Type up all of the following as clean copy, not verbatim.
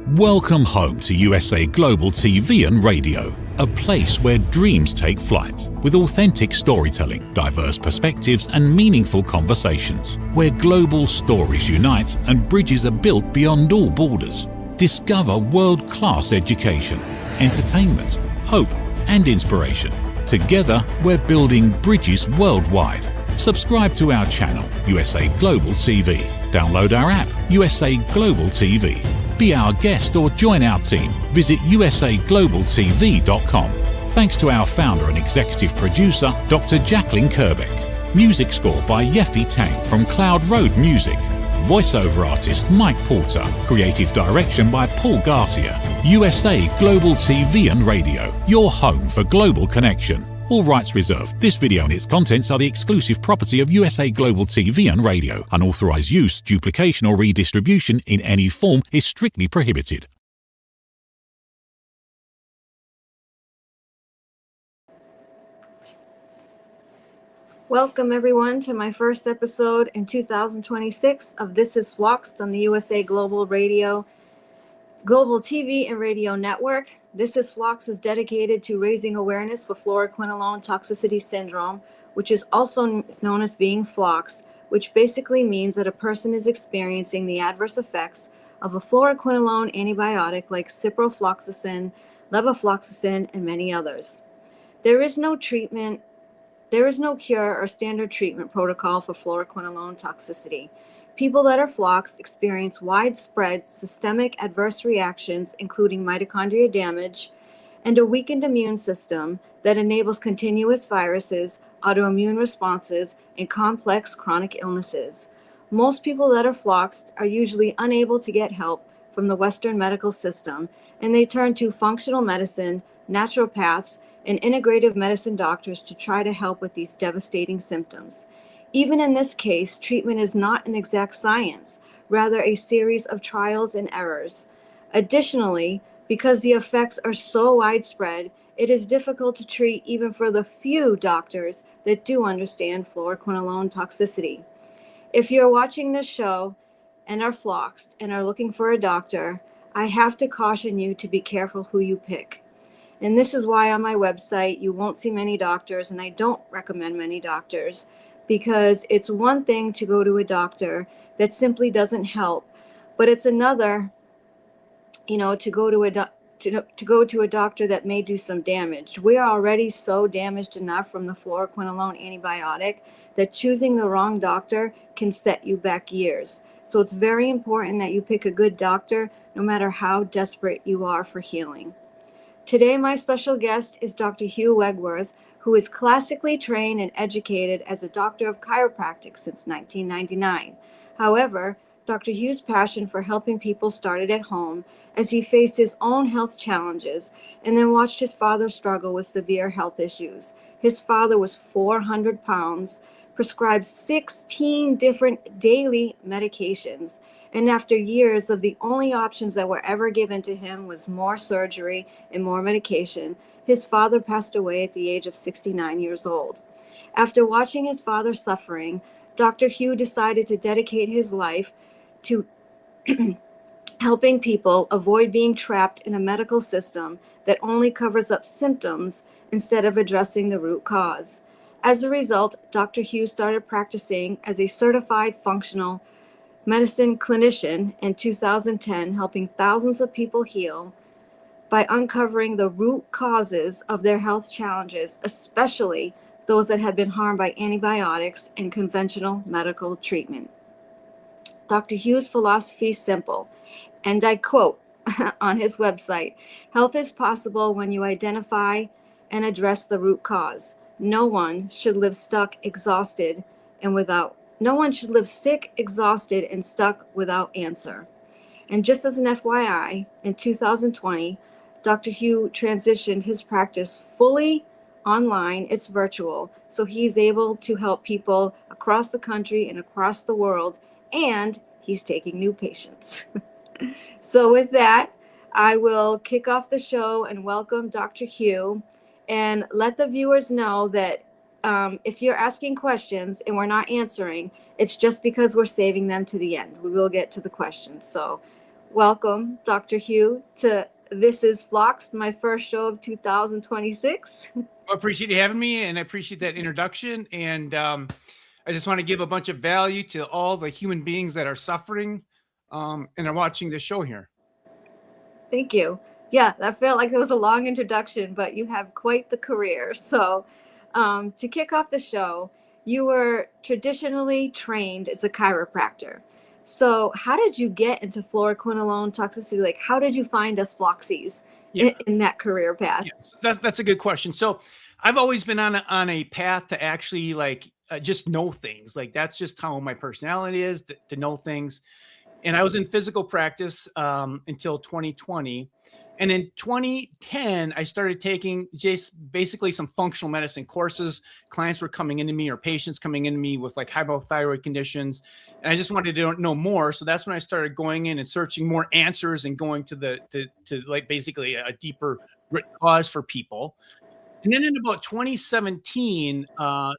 Welcome home to USA Global TV and Radio, a place where dreams take flight, with authentic storytelling, diverse perspectives and meaningful conversations, where global stories unite and bridges are built beyond all borders. Discover world-class education, entertainment, hope and inspiration. Together, we're building bridges worldwide. Subscribe to our channel, USA Global TV. Download our app, USA Global TV. Be our guest or join our team. Visit usaglobaltv.com. Thanks to our founder and executive producer, Dr. Jacqueline Kerbeck. Music score by Yeffy Tang from Cloud Road Music. Voiceover artist Mike Porter. Creative direction by Paul Garcia. USA Global TV and Radio, your home for global connection. All rights reserved. This video and its contents are the exclusive property of USA Global TV and Radio. Unauthorized use, duplication or redistribution in any form is strictly prohibited. Welcome everyone to my first episode in 2026 of This is FLOXED on the USA Global Radio, Global TV and Radio Network. This is FLOXED is dedicated to raising awareness for fluoroquinolone toxicity syndrome, which is also known as being FLOXED, which basically means that a person is experiencing the adverse effects of a fluoroquinolone antibiotic like ciprofloxacin, levofloxacin, and many others. There is no treatment. There is no cure or standard treatment protocol for fluoroquinolone toxicity. People that are FLOXED experience widespread systemic adverse reactions, including mitochondria damage and a weakened immune system that enables continuous viruses, autoimmune responses, and complex chronic illnesses. Most people that are FLOXED are usually unable to get help from the Western medical system, and they turn to functional medicine, naturopaths, and integrative medicine doctors to try to help with these devastating symptoms. Even in this case, treatment is not an exact science, rather a series of trials and errors. Additionally, because the effects are so widespread, it is difficult to treat even for the few doctors that do understand fluoroquinolone toxicity. If you're watching this show and are FLOXED and are looking for a doctor, I have to caution you to be careful who you pick. And this is why on my website you won't see many doctors, and I don't recommend many doctors, because it's one thing to go to a doctor that simply doesn't help, but it's another, to go to a doctor that may do some damage. We are already so damaged enough from the fluoroquinolone antibiotic that choosing the wrong doctor can set you back years. So it's very important that you pick a good doctor, no matter how desperate you are for healing. Today, my special guest is Dr. Hugh Wegwerth, who is classically trained and educated as a doctor of chiropractic since 1999. However, Dr. Hugh's passion for helping people started at home as he faced his own health challenges and then watched his father struggle with severe health issues. His father was 400 pounds, prescribed 16 different daily medications, and after years of the only options that were ever given to him was more surgery and more medication, his father passed away at the age of 69 years old. After watching his father suffering, Dr. Hugh decided to dedicate his life to helping people avoid being trapped in a medical system that only covers up symptoms instead of addressing the root cause. As a result, Dr. Hugh started practicing as a certified functional medicine clinician in 2010, helping thousands of people heal by uncovering the root causes of their health challenges, especially those that have been harmed by antibiotics and conventional medical treatment. Dr. Hugh's philosophy is simple, and I quote on his website, "Health is possible when you identify and address the root cause. No one should live sick, exhausted, and stuck without answer." And just as an FYI, in 2020, Dr. Hugh transitioned his practice fully online. It's virtual, so he's able to help people across the country and across the world, and he's taking new patients. So with that, I will kick off the show and welcome Dr. Hugh, and let the viewers know that if you're asking questions and we're not answering, it's just because we're saving them to the end. We will get to the questions. So welcome, Dr. Hugh, to This is FLOXED, my first show of 2026. I appreciate you having me, and I appreciate that introduction. And I just want to give a bunch of value to all the human beings that are suffering and are watching this show here. Thank you. Yeah, that felt like it was a long introduction, but you have quite the career. So to kick off the show, you were traditionally trained as a chiropractor. So how did you get into fluoroquinolone toxicity? Like, how did you find us FLOXEs in that career path? Yeah, that's a good question. So I've always been on a path to actually just know things. Like, that's just how my personality is, to know things. And I was in physical practice until 2020. And in 2010, I started taking just basically some functional medicine courses. Clients were coming into me, or patients coming into me with like hypothyroid conditions. And I just wanted to know more. So that's when I started going in and searching more answers and going to like basically a deeper root cause for people. And then in about 2017,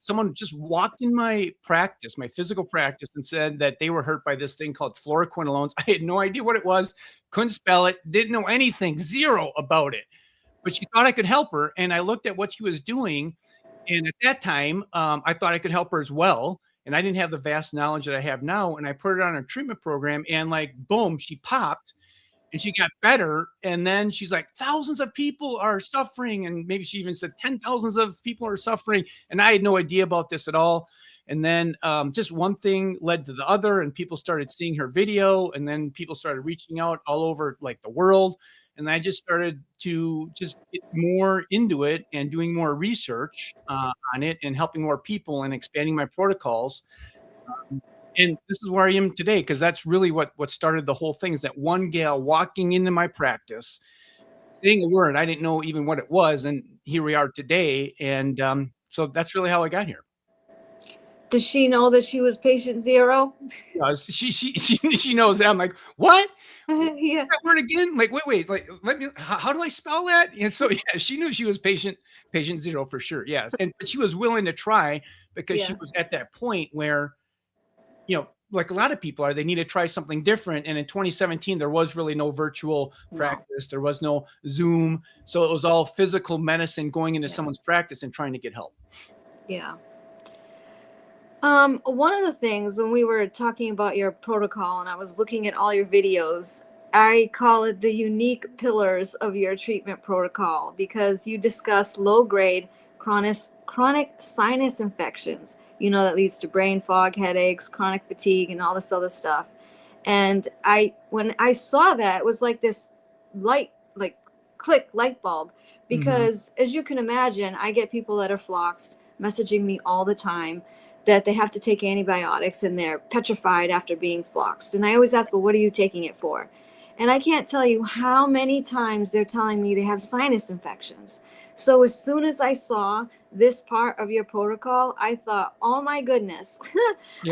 someone just walked in my practice, my physical practice, and said that they were hurt by this thing called fluoroquinolones. I had no idea what it was, couldn't spell it, didn't know anything, zero about it. But she thought I could help her. And I looked at what she was doing. And at that time, I thought I could help her as well. And I didn't have the vast knowledge that I have now. And I put her on a treatment program, and like, boom, she popped. And she got better. And then she's like, thousands of people are suffering. And maybe she even said 10,000s of people are suffering. And I had no idea about this at all. And then just one thing led to the other, and people started seeing her video. And then people started reaching out all over like the world. And I just started to just get more into it and doing more research on it and helping more people and expanding my protocols. And this is where I am today, because that's really what started the whole thing, is that one gal walking into my practice, saying a word, I didn't know even what it was. And here we are today. And so that's really how I got here. Does she know that she was patient zero? She knows that. I'm like, what? Yeah. That word again? Like, wait, like, let me, how do I spell that? And so, yeah, she knew she was patient zero for sure. Yes. But she was willing to try, because she was at that point where, like a lot of people are, they need to try something different. And in 2017, there was really no virtual practice. There was no Zoom. So it was all physical medicine going into someone's practice and trying to get help. Yeah. One of the things when we were talking about your protocol and I was looking at all your videos, I call it the unique pillars of your treatment protocol, because you discuss low-grade chronic sinus infections, that leads to brain fog, headaches, chronic fatigue, and all this other stuff. And when I saw that, it was like this light bulb, because as you can imagine, I get people that are FLOXED messaging me all the time that they have to take antibiotics and they're petrified after being FLOXED. And I always ask, well, what are you taking it for? And I can't tell you how many times they're telling me they have sinus infections. So as soon as I saw this part of your protocol, I thought, oh my goodness,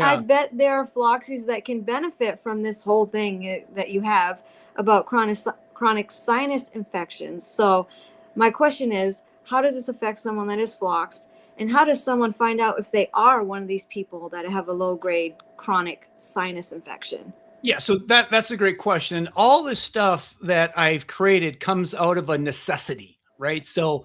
I bet there are FLOXEs that can benefit from this whole thing that you have about chronic sinus infections. So my question is, how does this affect someone that is FLOXED? And how does someone find out if they are one of these people that have a low-grade chronic sinus infection? Yeah, so that's a great question. And all this stuff that I've created comes out of a necessity, right? So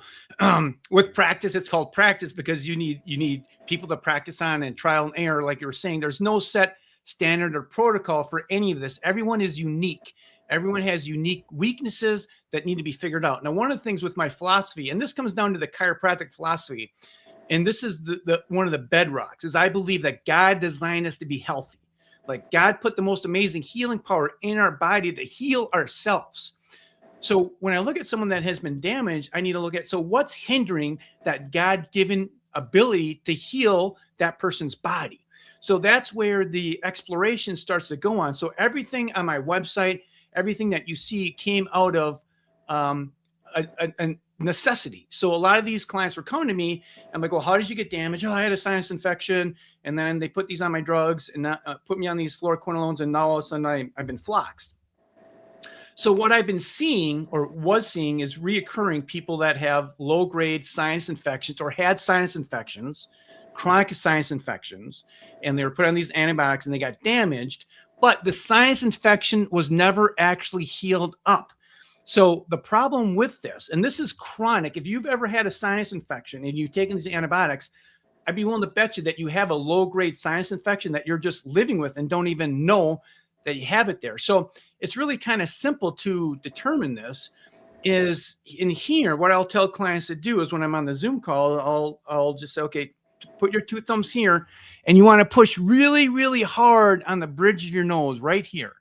with practice, it's called practice because you need people to practice on and trial and error. Like you were saying, there's no set standard or protocol for any of this. Everyone is unique. Everyone has unique weaknesses that need to be figured out. Now, one of the things with my philosophy, and this comes down to the chiropractic philosophy, and this is the one of the bedrocks, is I believe that God designed us to be healthy. Like, God put the most amazing healing power in our body to heal ourselves. So when I look at someone that has been damaged, I need to look at, so what's hindering that God-given ability to heal that person's body? So that's where the exploration starts to go on. So everything on my website, everything that you see came out of a necessity. So a lot of these clients were coming to me. I'm like, well, how did you get damaged? Oh, I had a sinus infection. And then they put these on my drugs and put me on these fluoroquinolones. And now all of a sudden I've been FLOXED. So what I've been seeing or was seeing is reoccurring people that have low-grade sinus infections or had sinus infections, chronic sinus infections, and they were put on these antibiotics and they got damaged. but the sinus infection was never actually healed up. So the problem with this, and this is chronic, if you've ever had a sinus infection and you've taken these antibiotics, I'd be willing to bet you that you have a low-grade sinus infection that you're just living with and don't even know that you have it there. So it's really kind of simple to determine this. Is in here, what I'll tell clients to do is when I'm on the Zoom call, I'll just say, okay, put your two thumbs here, and you want to push really, really hard on the bridge of your nose right here.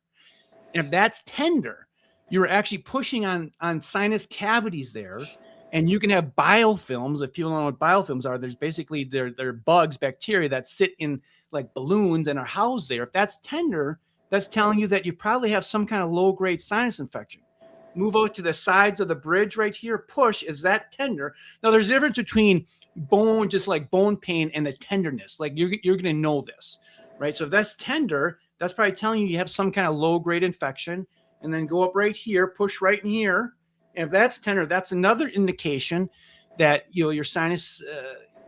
And if that's tender, you're actually pushing on sinus cavities there. And you can have biofilms. If people don't know what biofilms are, there's basically they're bugs, bacteria that sit in like balloons and are housed there. If that's tender, that's telling you that you probably have some kind of low-grade sinus infection. Move out to the sides of the bridge right here. Push. Is that tender? Now, there's a difference between bone, just like bone pain, and the tenderness. Like you're going to know this, right? So if that's tender, that's probably telling you have some kind of low-grade infection. And then go up right here, push right in here. And if that's tender, that's another indication that your sinus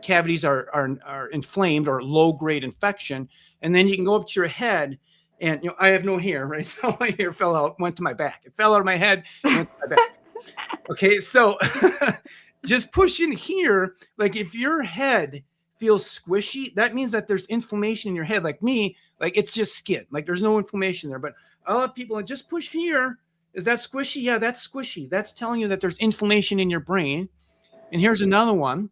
cavities are inflamed or low-grade infection. And then you can go up to your head. And I have no hair, right? So my hair fell out, went to my back. It fell out of my head, went to my back. Okay, so just push in here. Like if your head feels squishy, that means that there's inflammation in your head. Like me, like it's just skin. Like there's no inflammation there. But a lot of people just push here. Is that squishy? Yeah, that's squishy. That's telling you that there's inflammation in your brain. And here's another one.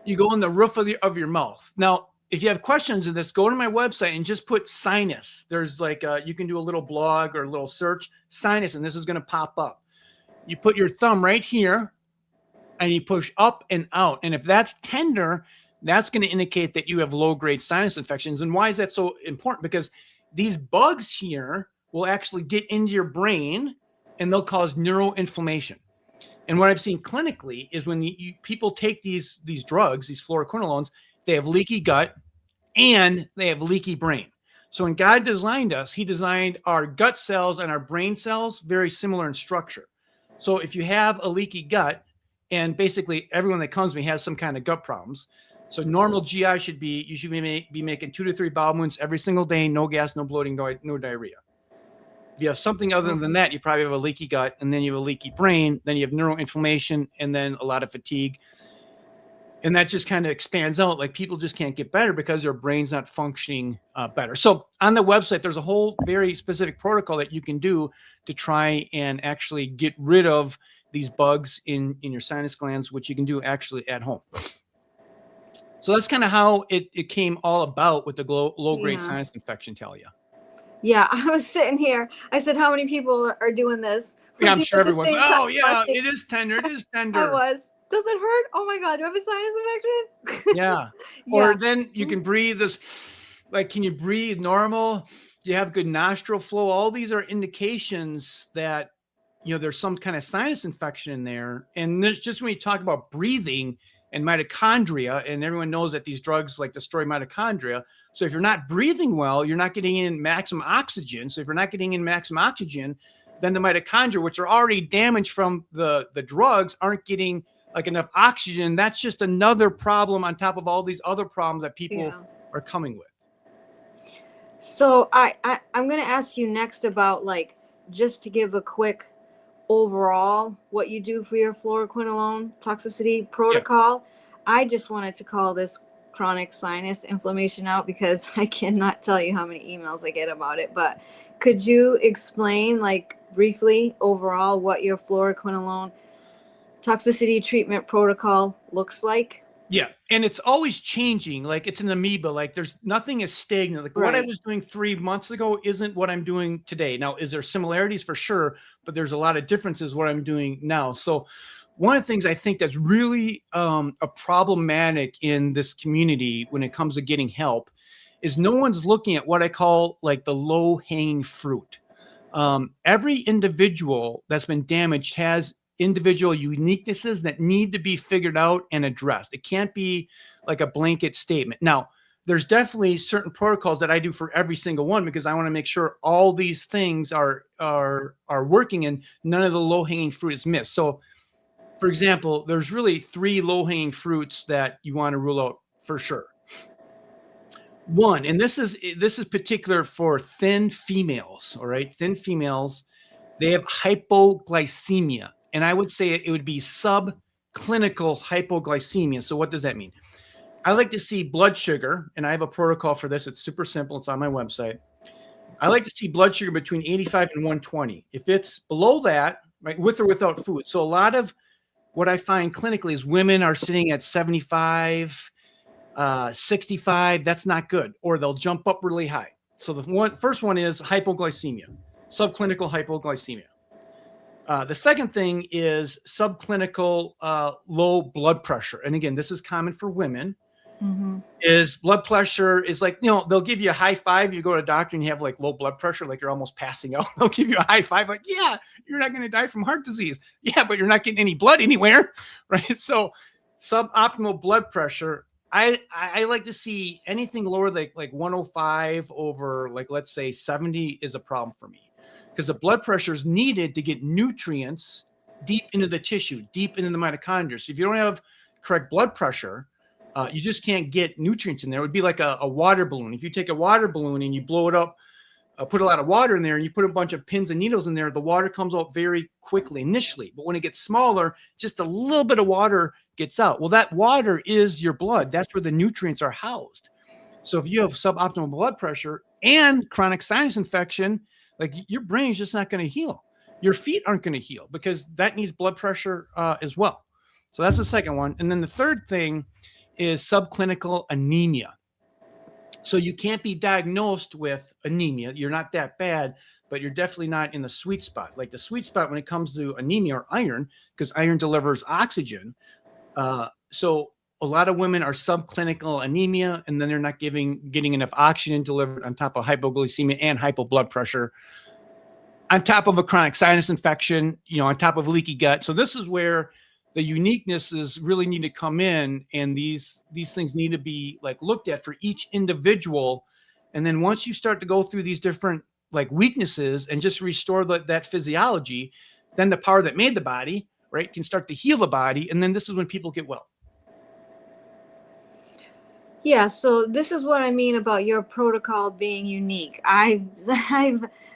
You go in the roof of your mouth. Now, if you have questions of this, go to my website and just put sinus. There's like you can do a little blog or a little search, sinus, and this is going to pop up. You put your thumb right here and you push up and out. And if that's tender, that's going to indicate that you have low-grade sinus infections. And why is that so important? Because these bugs here will actually get into your brain and they'll cause neuroinflammation. And what I've seen clinically is when people take these drugs, these fluoroquinolones, they have leaky gut and they have leaky brain. So when God designed us, he designed our gut cells and our brain cells very similar in structure. So if you have a leaky gut, and basically everyone that comes to me has some kind of gut problems. So normal GI you should be making 2 to 3 bowel movements every single day, no gas, no bloating, no diarrhea. If you have something other than that, you probably have a leaky gut, and then you have a leaky brain, then you have neuroinflammation, and then a lot of fatigue. And that just kind of expands out. Like people just can't get better because their brain's not functioning better. So on the website, there's a whole very specific protocol that you can do to try and actually get rid of these bugs in your sinus glands, which you can do actually at home. So that's kind of how it came all about with the low-grade sinus infection, Talia. Yeah, I was sitting here. I said, how many people are doing this? Yeah, I'm sure everyone's, oh, yeah, it is tender. It is tender. I was. Does it hurt? Oh, my God. Do I have a sinus infection? Yeah. Or then you can breathe this. Like, can you breathe normal? You have good nostril flow. All these are indications that, there's some kind of sinus infection in there. And there's just when you talk about breathing and mitochondria, and everyone knows that these drugs like destroy mitochondria. So if you're not breathing well, you're not getting in maximum oxygen. So if you're not getting in maximum oxygen, then the mitochondria, which are already damaged from the drugs, aren't getting like enough oxygen. That's just another problem on top of all these other problems that people are coming with. So I'm going to ask you next about just to give a quick overall what you do for your fluoroquinolone toxicity protocol. I just wanted to call this chronic sinus inflammation out because I cannot tell you how many emails I get about it. But could you explain briefly overall what your fluoroquinolone toxicity treatment protocol looks like? Yeah. And it's always changing. Like it's an amoeba. Like there's nothing is stagnant. Like what I was doing 3 months ago isn't what I'm doing today. Now, is there similarities? For sure, but there's a lot of differences what I'm doing now. So one of the things I think that's really a problematic in this community when it comes to getting help is no one's looking at what I call like the low hanging fruit. Every individual that's been damaged has individual uniquenesses that need to be figured out and addressed. It can't be like a blanket statement. Now, there's definitely certain protocols that I do for every single one because I want to make sure all these things are working and none of the low-hanging fruit is missed. So, for example, there's really 3 low-hanging fruits that you want to rule out for sure. One, and this is particular for thin females. All right, thin females, they have hypoglycemia, and I would say it would be subclinical hypoglycemia. So what does that mean? I like to see blood sugar, and I have a protocol for this. It's super simple. It's on my website. I like to see blood sugar between 85 and 120. If it's below that, right, with or without food. So a lot of what I find clinically is women are sitting at 75, 65. That's not good, or they'll jump up really high. So the first one is hypoglycemia, subclinical hypoglycemia. The second thing is subclinical low blood pressure. And again, this is common for women. Is blood pressure is like, they'll give you a high five. You go to a doctor and you have like low blood pressure, like you're almost passing out. They'll give you a high five, like, yeah, you're not going to die from heart disease. Yeah, but you're not getting any blood anywhere, right? So suboptimal blood pressure, I like to see anything lower like 105 over, like, let's say 70 is a problem for me, because the blood pressure is needed to get nutrients deep into the tissue, deep into the mitochondria. So if you don't have correct blood pressure, you just can't get nutrients in there. It would be like a water balloon. If you take a water balloon and you blow it up, put a lot of water in there, and you put a bunch of pins and needles in there, the water comes out very quickly initially. But when it gets smaller, just a little bit of water gets out. Well, that water is your blood. That's where the nutrients are housed. So if you have suboptimal blood pressure and chronic sinus infection, like, your brain's just not going to heal. Your feet aren't going to heal, because that needs blood pressure as well. So that's the second one. And then the third thing is subclinical anemia. So you can't be diagnosed with anemia. You're not that bad, but you're definitely not in the sweet spot. Like, the sweet spot when it comes to anemia or iron, because iron delivers oxygen. So a lot of women are subclinical anemia, and then they're not getting enough oxygen delivered, on top of hypoglycemia and hypoblood pressure, on top of a chronic sinus infection, on top of leaky gut. So this is where the uniquenesses really need to come in, and these things need to be like looked at for each individual. And then once you start to go through these different like weaknesses and just restore that physiology, then the power that made the body, right, can start to heal the body. And then this is when people get well. Yeah, so this is what I mean about your protocol being unique. I've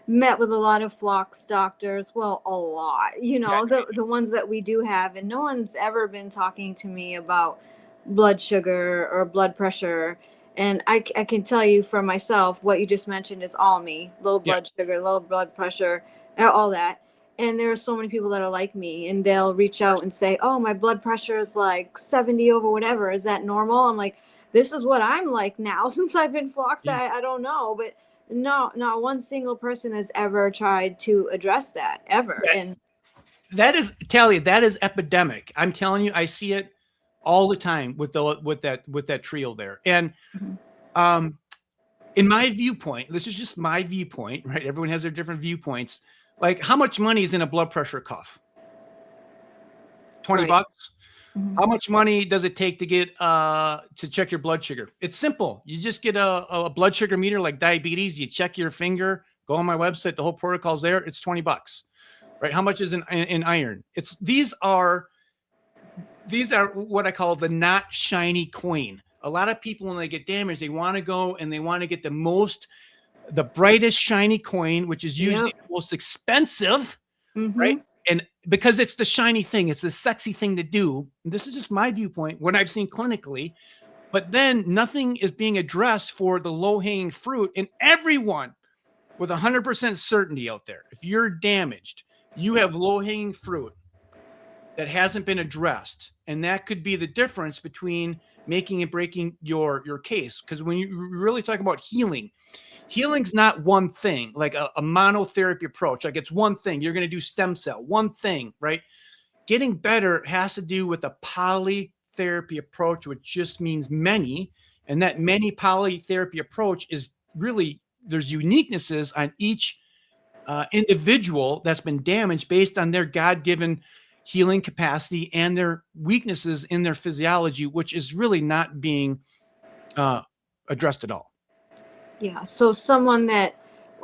met with a lot of FLOXED doctors, well, a lot, the ones that we do have, and no one's ever been talking to me about blood sugar or blood pressure. And I can tell you for myself, what you just mentioned is all me: low blood sugar, low blood pressure, all that. And there are so many people that are like me, and they'll reach out and say, oh, my blood pressure is like 70 over whatever. Is that normal? I'm like, this is what I'm like now since I've been FLOXED. I don't know, but not one single person has ever tried to address that ever. And that is, TALIA, that is epidemic. I'm telling you, I see it all the time with that trio there. And in my viewpoint, this is just my viewpoint, right? Everyone has their different viewpoints. Like, how much money is in a blood pressure cuff? 20 bucks. How much money does it take to get to check your blood sugar? It's simple. You just get a blood sugar meter like diabetes. You check your finger, go on my website. The whole protocol's there. It's 20 bucks, right? How much is in iron? These are what I call the not shiny coin. A lot of people, when they get damaged, they want to go and they want to get the brightest shiny coin, which is usually the most expensive, right? And because it's the shiny thing, it's the sexy thing to do. This is just my viewpoint, what I've seen clinically. But then nothing is being addressed for the low-hanging fruit. And everyone with 100% certainty out there, if you're damaged, you have low-hanging fruit that hasn't been addressed. And that could be the difference between making and breaking your case. Because when you really talk about healing's not one thing, like a monotherapy approach. Like, it's one thing. You're going to do stem cell, one thing, right? Getting better has to do with a polytherapy approach, which just means many. And that many polytherapy approach is really, there's uniquenesses on each individual that's been damaged based on their God-given healing capacity and their weaknesses in their physiology, which is really not being addressed at all. Yeah. So someone that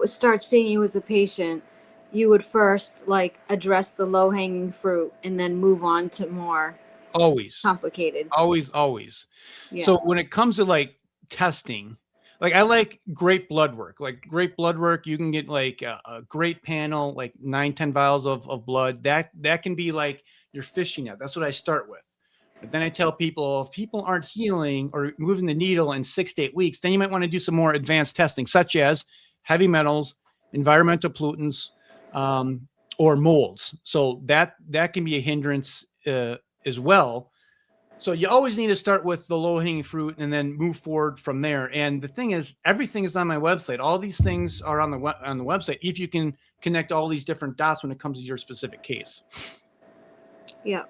starts seeing you as a patient, you would first like address the low hanging fruit and then move on to more always complicated. Always. Yeah. So when it comes to like testing, Like I like great blood work. Like great blood work, you can get like a great panel, like 9-10 vials of blood. That can be like your fishing net. That's what I start with. But then I tell people, if people aren't healing or moving the needle in 6 to 8 weeks, then you might want to do some more advanced testing, such as heavy metals, environmental pollutants, or molds. So that can be a hindrance as well. So you always need to start with the low-hanging fruit and then move forward from there. And the thing is, everything is on my website. All these things are on the website if you can connect all these different dots when it comes to your specific case. Yeah.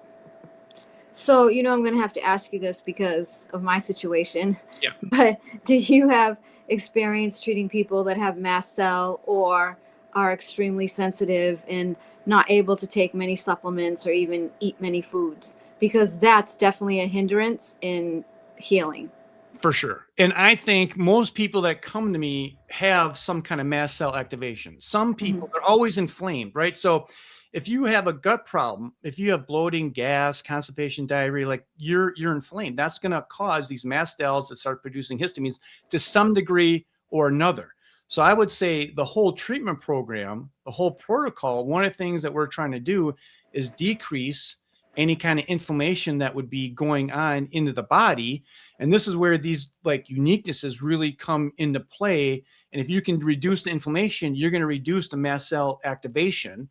So, I'm going to have to ask you this because of my situation. Yeah. But did you have experience treating people that have mast cell or are extremely sensitive and not able to take many supplements or even eat many foods? Because that's definitely a hindrance in healing. For sure. And I think most people that come to me have some kind of mast cell activation. Some people are always inflamed, right? So if you have a gut problem, if you have bloating, gas, constipation, diarrhea, like you're inflamed, that's going to cause these mast cells to start producing histamines to some degree or another. So I would say the whole treatment program, the whole protocol, one of the things that we're trying to do is decrease any kind of inflammation that would be going on into the body. And this is where these like uniquenesses really come into play. And if you can reduce the inflammation, you're going to reduce the mast cell activation.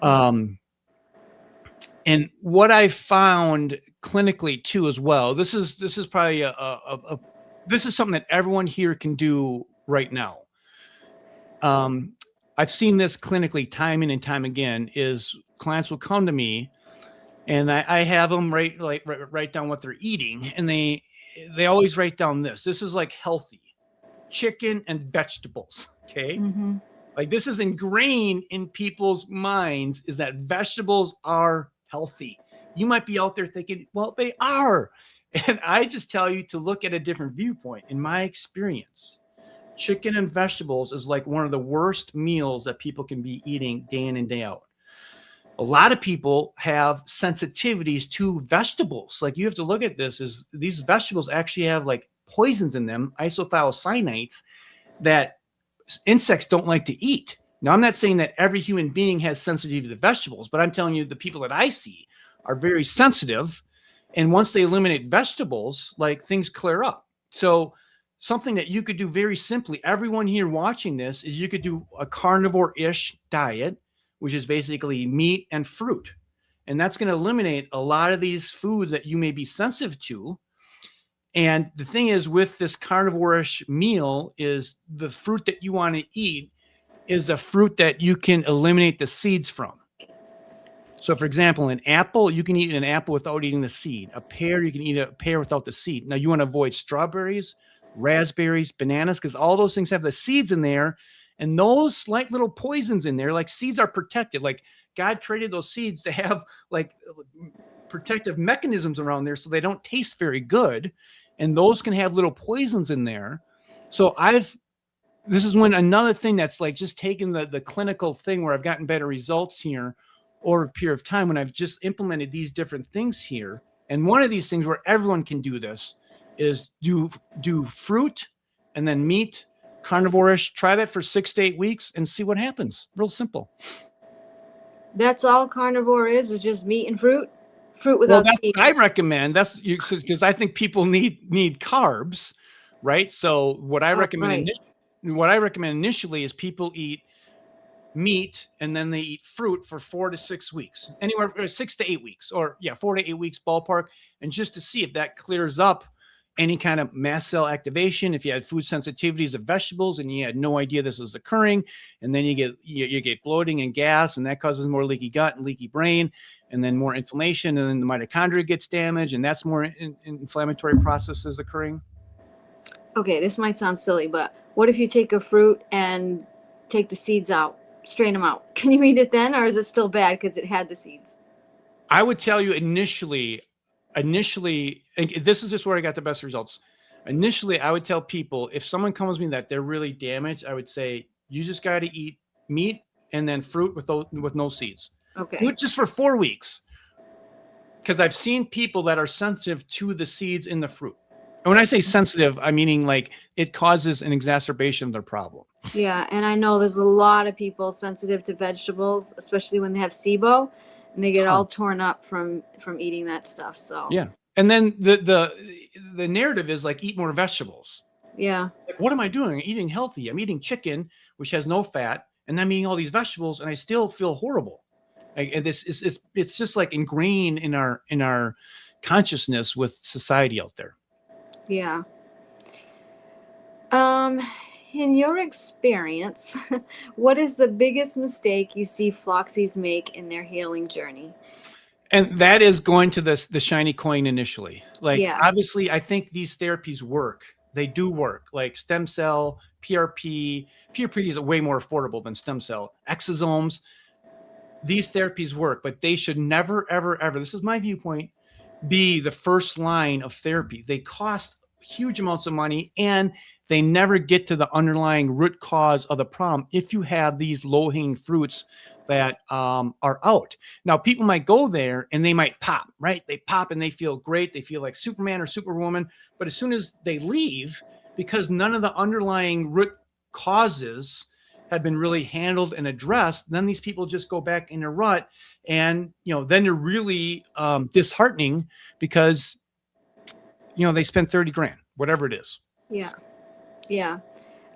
And what I found clinically too, as well, this is probably this is something that everyone here can do right now. I've seen this clinically time in and time again is clients will come to me and I have them write down what they're eating. And they always write down this. This is like healthy chicken and vegetables. Okay. Like this is ingrained in people's minds is that vegetables are healthy. You might be out there thinking, well, they are. And I just tell you to look at a different viewpoint. In my experience, chicken and vegetables is like one of the worst meals that people can be eating day in and day out. A lot of people have sensitivities to vegetables. Like you have to look at this as these vegetables actually have like poisons in them, isothiocyanates that insects don't like to eat. Now, I'm not saying that every human being has sensitivity to vegetables, but I'm telling you the people that I see are very sensitive. And once they eliminate vegetables, like things clear up. So something that you could do very simply, everyone here watching this, is you could do a carnivore-ish diet, which is basically meat and fruit. And that's going to eliminate a lot of these foods that you may be sensitive to. And the thing is with this carnivore-ish meal is the fruit that you want to eat is a fruit that you can eliminate the seeds from. So for example, an apple, you can eat an apple without eating the seed. A pear, you can eat a pear without the seed. Now you want to avoid strawberries, raspberries, bananas, because all those things have the seeds in there. And those slight little poisons in there, like seeds are protected. Like God created those seeds to have like protective mechanisms around there so they don't taste very good. And those can have little poisons in there. So this is when another thing that's like just taken the clinical thing where I've gotten better results here over a period of time when I've just implemented these different things here. And one of these things where everyone can do this is do fruit and then meat, carnivore-ish. Try that for 6 to 8 weeks and see what happens. Real simple. That's all carnivore is just meat and fruit? Fruit without seeds. I recommend because I think people need carbs, right? So what I recommend initially is people eat meat and then they eat fruit for 4 to 6 weeks, anywhere 6 to 8 weeks, or 4 to 8 weeks ballpark, and just to see if that clears up any kind of mast cell activation. If you had food sensitivities of vegetables and you had no idea this was occurring, and then you get bloating and gas, and that causes more leaky gut and leaky brain, and then more inflammation, and then the mitochondria gets damaged, and that's more inflammatory processes occurring. Okay, this might sound silly, but what if you take a fruit and take the seeds out, strain them out? Can you eat it then, or is it still bad because it had the seeds? I would tell you initially, and this is just where I got the best results. Initially, I would tell people, if someone comes to me that they're really damaged, I would say, you just got to eat meat and then fruit with no seeds. Okay. Do it just for 4 weeks. Because I've seen people that are sensitive to the seeds in the fruit. And when I say sensitive, I'm meaning like it causes an exacerbation of their problem. Yeah, and I know there's a lot of people sensitive to vegetables, especially when they have SIBO, and they get all torn up from eating that stuff. So yeah, and then the narrative is like eat more vegetables. yeah, Like, what am I doing? I'm eating healthy. I'm eating chicken, which has no fat, and I'm eating all these vegetables, and I still feel horrible. Like, and this is it's just like ingrained in our consciousness with society out there. yeah. In your experience, what is the biggest mistake you see Floxies make in their healing journey? And that is going to the shiny coin initially. Like, Yeah. obviously, I think these therapies work. They do work. Like stem cell, PRP. PRP is way more affordable than stem cell. Exosomes. These therapies work, but they should never, ever, ever, this is my viewpoint, be the first line of therapy. They cost huge amounts of money, and they never get to the underlying root cause of the problem if you have these low-hanging fruits that are out. Now, people might go there and they might pop, right? They pop and they feel great. They feel like Superman or Superwoman. But as soon as they leave, because none of the underlying root causes have been really handled and addressed, then these people just go back in a rut. And, then they're really disheartening because, they spent 30 grand, whatever it is. Yeah. Yeah.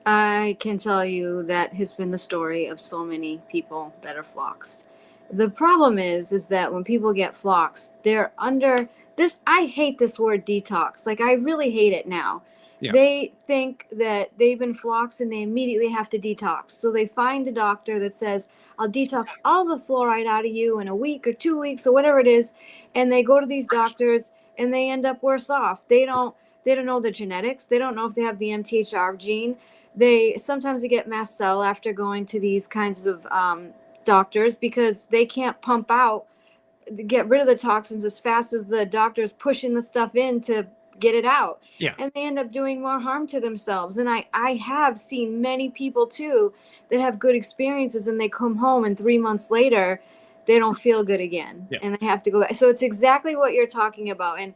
I can tell you that has been the story of so many people that are floxed. The problem is that when people get floxed, they're under this. I hate this word detox. Like, I really hate it now. Yeah. They think that they've been floxed and they immediately have to detox. So they find a doctor that says, I'll detox all the fluoride out of you in a week or 2 weeks or whatever it is. And they go to these doctors and they end up worse off. They don't know the genetics. They don't know if they have the MTHR gene. They sometimes get mast cell after going to these kinds of doctors because they can't pump out, get rid of the toxins as fast as the doctor's pushing the stuff in to get it out. Yeah. And they end up doing more harm to themselves. And I have seen many people too that have good experiences and they come home and 3 months later, they don't feel good again. Yeah. And they have to go back. So it's exactly what you're talking about. And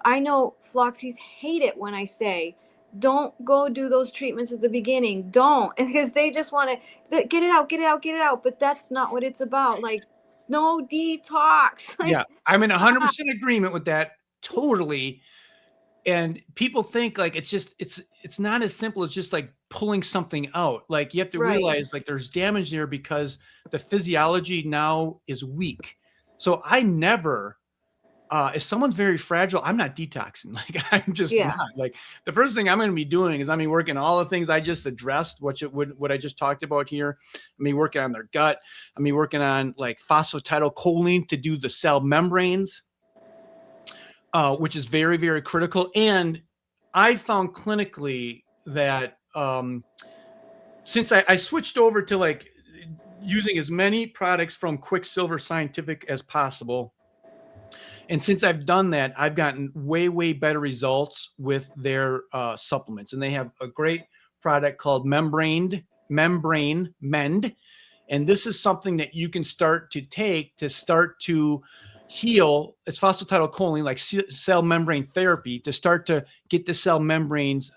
I know Floxies hate it when I say, don't go do those treatments at the beginning. Don't, because they just want to get it out. But that's not what it's about. Like, no detox. Like, yeah. I'm in 100% agreement with that. Totally. And people think like it's not as simple as just like pulling something out. Like, you have to realize like there's damage there because the physiology now is weak. So I never, if someone's very fragile, I'm not detoxing. Like, I'm just not. Like, the first thing I'm going to be doing is I'm working all the things I just addressed, what I just talked about here. I'm working on their gut. I'm working on like phosphatidylcholine to do the cell membranes, which is very, very critical. And I found clinically that since I switched over to like using as many products from Quicksilver Scientific as possible, and since I've done that, I've gotten way, way better results with their supplements. And they have a great product called Membrane Mend. And this is something that you can start to take to start to heal. It's phosphatidylcholine, like cell membrane therapy, to start to get the cell membranes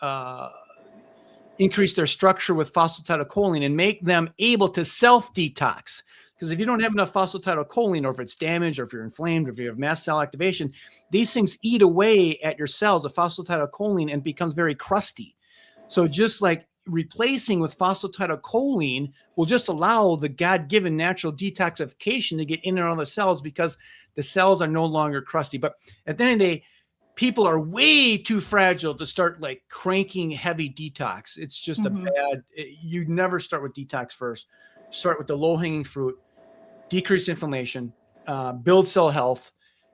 increase their structure with phosphatidylcholine and make them able to self-detox. Because if you don't have enough phosphatidylcholine, or if it's damaged, or if you're inflamed, or if you have mast cell activation, these things eat away at your cells of phosphatidylcholine and becomes very crusty. So just like replacing with phosphatidylcholine will just allow the God-given natural detoxification to get in and out of the cells because the cells are no longer crusty. But at the end of the day, people are way too fragile to start like cranking heavy detox. It's just you never start with detox first. Start with the low-hanging fruit, decrease inflammation, build cell health,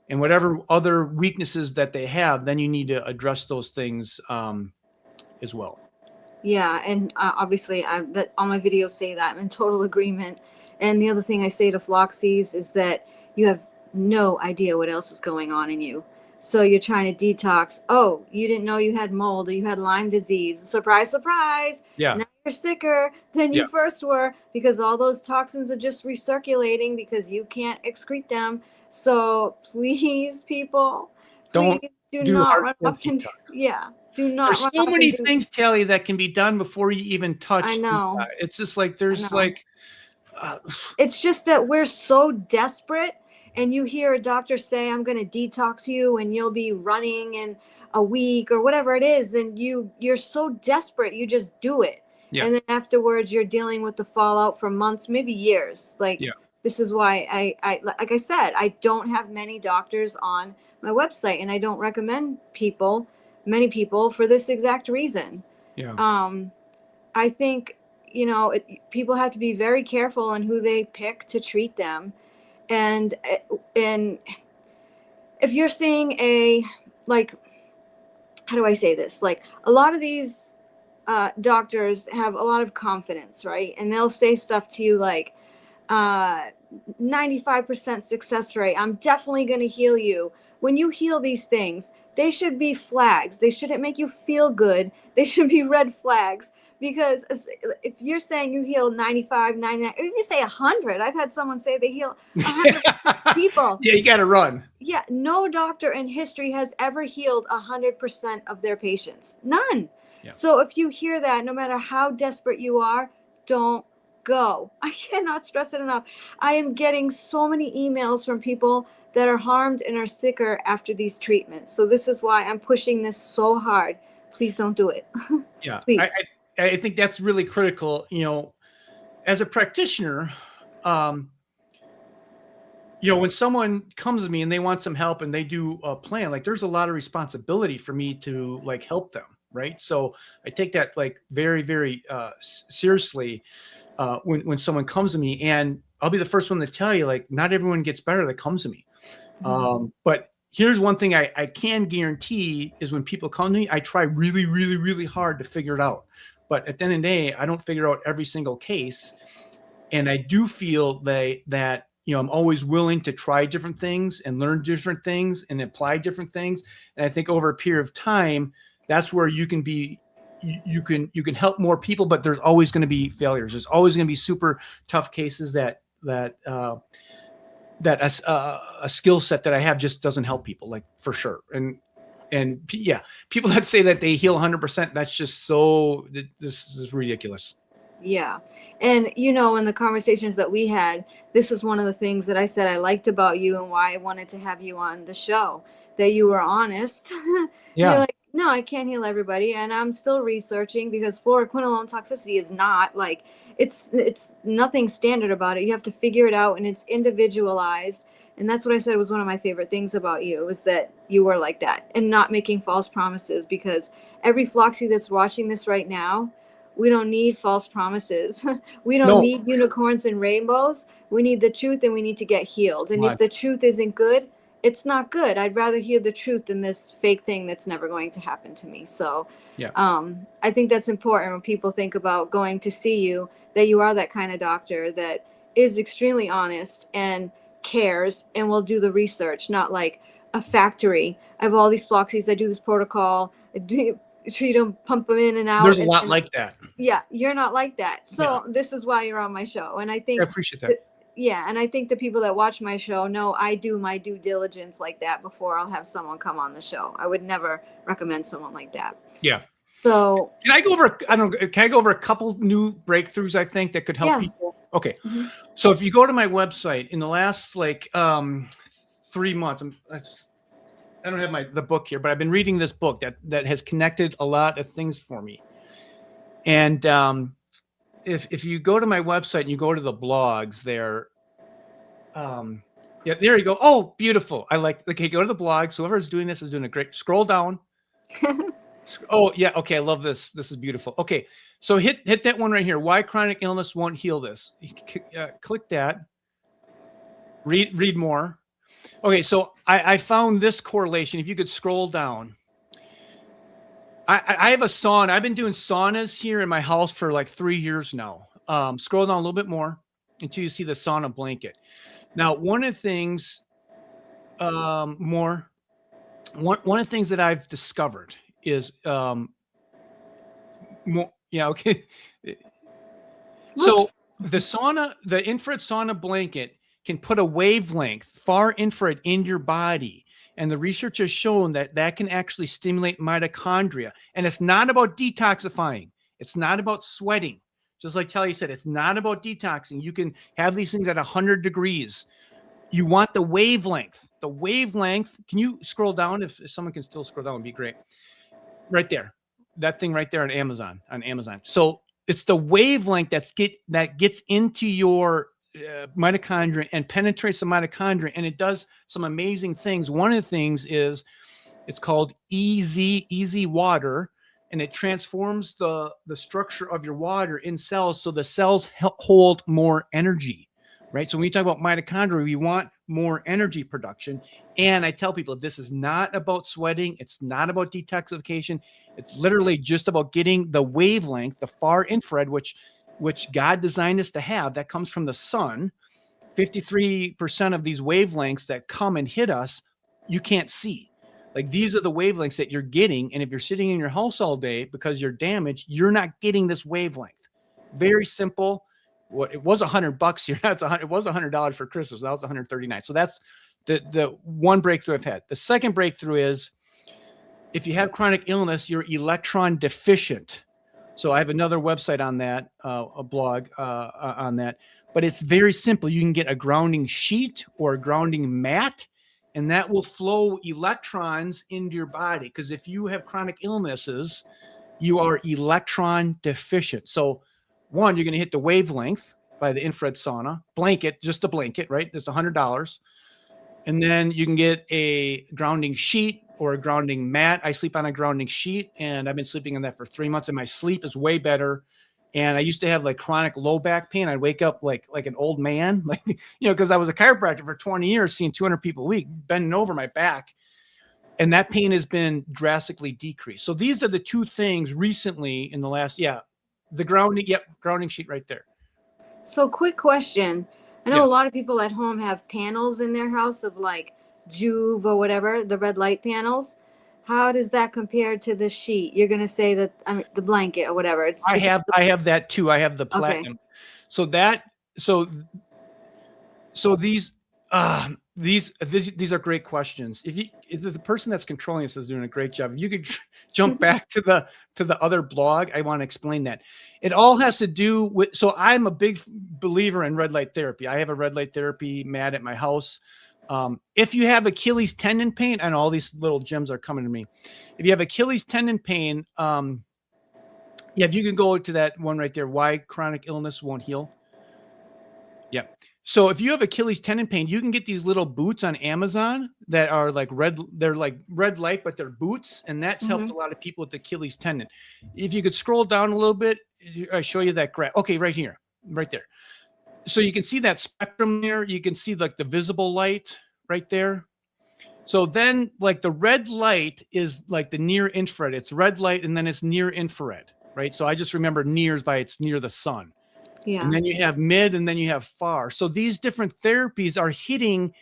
and whatever other weaknesses that they have, then you need to address those things as well. Yeah, and obviously, all my videos say that. I'm in total agreement. And the other thing I say to Floxies is that you have no idea what else is going on in you. So you're trying to detox. Oh, you didn't know you had mold or you had Lyme disease. Surprise, surprise. Yeah. Now you're sicker than you first were because all those toxins are just recirculating because you can't excrete them. So please, people, please do do not run hardcore off and detox. yeah, do not There's run so off many and do. things, Talia, that can be done before you even touch. I know. It's just like there's know. like It's just that we're so desperate, and you hear a doctor say, I'm going to detox you and you'll be running in a week or whatever it is, and you're so desperate, you just do it. Yeah. And then afterwards you're dealing with the fallout for months, maybe years. Like, Yeah. this is why I like I said, I don't have many doctors on my website, and I don't recommend many people for this exact reason. Yeah. I think, people have to be very careful on who they pick to treat them. And if you're seeing how do I say this? Like, a lot of these doctors have a lot of confidence, right? And they'll say stuff to you like, 95% success rate. I'm definitely going to heal you. When you heal these things, they should be flags. They shouldn't make you feel good. They should be red flags. Because if you're saying you heal 95, 99, if you say 100, I've had someone say they heal 100 people. Yeah, you got to run. Yeah, no doctor in history has ever healed 100% of their patients. None. Yeah. So if you hear that, no matter how desperate you are, don't go. I cannot stress it enough. I am getting so many emails from people that are harmed and are sicker after these treatments. So this is why I'm pushing this so hard. Please don't do it. Yeah. Please. I think that's really critical. As a practitioner, when someone comes to me and they want some help and they do a plan, like, there's a lot of responsibility for me to like help them. Right. So I take that like very, very seriously when someone comes to me, and I'll be the first one to tell you, like, not everyone gets better that comes to me. Mm-hmm. But here's one thing I can guarantee is when people come to me, I try really, really, really hard to figure it out. But at the end of the day, I don't figure out every single case. And I do feel that I'm always willing to try different things and learn different things and apply different things. And I think over a period of time, that's where you can help more people, but there's always going to be failures. There's always going to be super tough cases that a skill set that I have just doesn't help people, like, for sure. And yeah, people that say that they heal 100%, that's just this is ridiculous. Yeah. And, in the conversations that we had, this was one of the things that I said I liked about you and why I wanted to have you on the show, that you were honest. Yeah. You're like, no, I can't heal everybody. And I'm still researching, because fluoroquinolone toxicity is not like, it's nothing standard about it. You have to figure it out, and it's individualized. And that's what I said was one of my favorite things about you, is that you were like that and not making false promises, because every Floxy that's watching this right now, we don't need false promises. We don't need unicorns and rainbows. We need the truth, and we need to get healed. And if the truth isn't good, it's not good. I'd rather hear the truth than this fake thing that's never going to happen to me. So yeah. I think that's important when people think about going to see you, that you are that kind of doctor that is extremely honest and cares and will do the research, not like a factory. I have all these Floxies. I do this protocol. I treat them, pump them in and out. There's a lot like that. Yeah, you're not like that. So this is why you're on my show. And I think I appreciate that. And I think the people that watch my show know I do my due diligence like that before I'll have someone come on the show. I would never recommend someone like that. Yeah. So can I go over a couple new breakthroughs I think that could help people? Okay. Mm-hmm. So if you go to my website in the last 3 months, I don't have the book here, but I've been reading this book that has connected a lot of things for me. And if you go to my website and you go to the blogs there, there you go. Oh, beautiful. Okay, go to the blogs. Whoever's doing this is doing a great. Scroll down. Oh, yeah. Okay, I love this. This is beautiful. Okay, so hit that one right here. Why chronic illness won't heal this. Click that. Read more. Okay, so I found this correlation. If you could scroll down. I have a sauna. I've been doing saunas here in my house for like 3 years now. Scroll down a little bit more until you see the sauna blanket. Now, one of the things one of the things that I've discovered is more. Yeah, okay. So the infrared sauna blanket can put a wavelength, far infrared, in your body, And the research has shown that that can actually stimulate mitochondria. And it's not about detoxifying. It's not about sweating. Just like Talia said, it's not about detoxing. You can have these things at 100 degrees. You want the wavelength. The wavelength. Can you scroll down? If someone can still scroll down, would be great. Right there. That thing right there on Amazon. So it's the wavelength that gets into your mitochondria and penetrates the mitochondria, and it does some amazing things. One of the things is it's called easy water, and it transforms the structure of your water in cells, so the cells hold more energy, right? So when we talk about mitochondria, we want more energy production. And I tell people, this is not about sweating. It's not about detoxification. It's literally just about getting the wavelength, the far infrared, which God designed us to have. That comes from the sun. 53% of these wavelengths that come and hit us, you can't see. Like, these are the wavelengths that you're getting. And if you're sitting in your house all day because you're damaged, you're not getting this wavelength. Very simple. What it was $100 here. It was $100 for Christmas. That was $139. So that's the one breakthrough I've had. The second breakthrough is if you have chronic illness, you're electron deficient. So I have another website on that, a blog on that. But it's very simple. You can get a grounding sheet or a grounding mat, and that will flow electrons into your body. Because if you have chronic illnesses, you are electron deficient. So one, you're going to hit the wavelength by the infrared sauna, just a blanket, right? That's $100. And then you can get a grounding sheet or a grounding mat. I sleep on a grounding sheet, and I've been sleeping on that for 3 months, and my sleep is way better. And I used to have like chronic low back pain. I'd wake up like an old man, because I was a chiropractor for 20 years, seeing 200 people a week, bending over my back. And that pain has been drastically decreased. So these are the two things recently in the last, the grounding sheet right there. So quick question. I know a lot of people at home have panels in their house of like Juve or whatever, the red light panels. How does that compare to the sheet? You're going to say that, the blanket or whatever. I have that too. I have the platinum. Okay. So these are great questions. If the person that's controlling this is doing a great job, if you could jump back to the other blog, I want to explain that. It all has to do with, so I'm a big believer in red light therapy. I have a red light therapy mat at my house. If you have Achilles tendon pain, and all these little gems are coming to me. If you have Achilles tendon pain, if you can go to that one right there, why chronic illness won't heal. Yeah. So if you have Achilles tendon pain, you can get these little boots on Amazon that are like red. They're like red light, but they're boots. And that's helped a lot of people with Achilles tendon. If you could scroll down a little bit, I show you that graph. Okay, right here, right there. So you can see that spectrum there. You can see like the visible light right there. So then like the red light is like the near infrared. It's red light and then it's near infrared, right? So I just remember nears by it's near the sun. Yeah. And then you have mid and then you have far. So these different therapies are hitting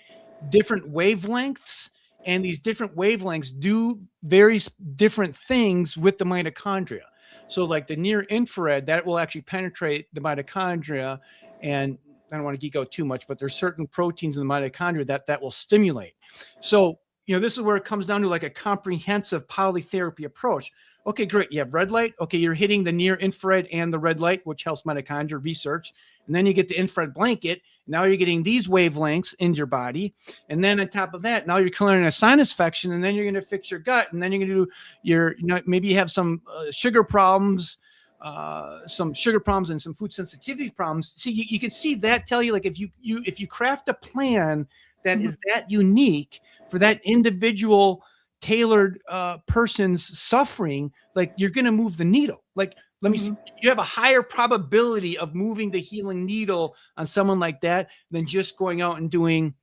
different wavelengths, and these different wavelengths do very different things with the mitochondria. So like the near infrared, that will actually penetrate the mitochondria, and I don't want to geek out too much, but there's certain proteins in the mitochondria that will stimulate. So, this is where it comes down to like a comprehensive polytherapy approach. Okay, great. You have red light. Okay, you're hitting the near infrared and the red light, which helps mitochondria research. And then you get the infrared blanket. Now you're getting these wavelengths into your body. And then on top of that, now you're clearing a sinus infection, and then you're going to fix your gut. And then you're going to do maybe you have some sugar problems, and some food sensitivity problems. See, you can see that tell you, like, if you craft a plan that is that unique for that individual tailored person's suffering, like, you're going to move the needle. Like, let me see, you have a higher probability of moving the healing needle on someone like that than just going out and doing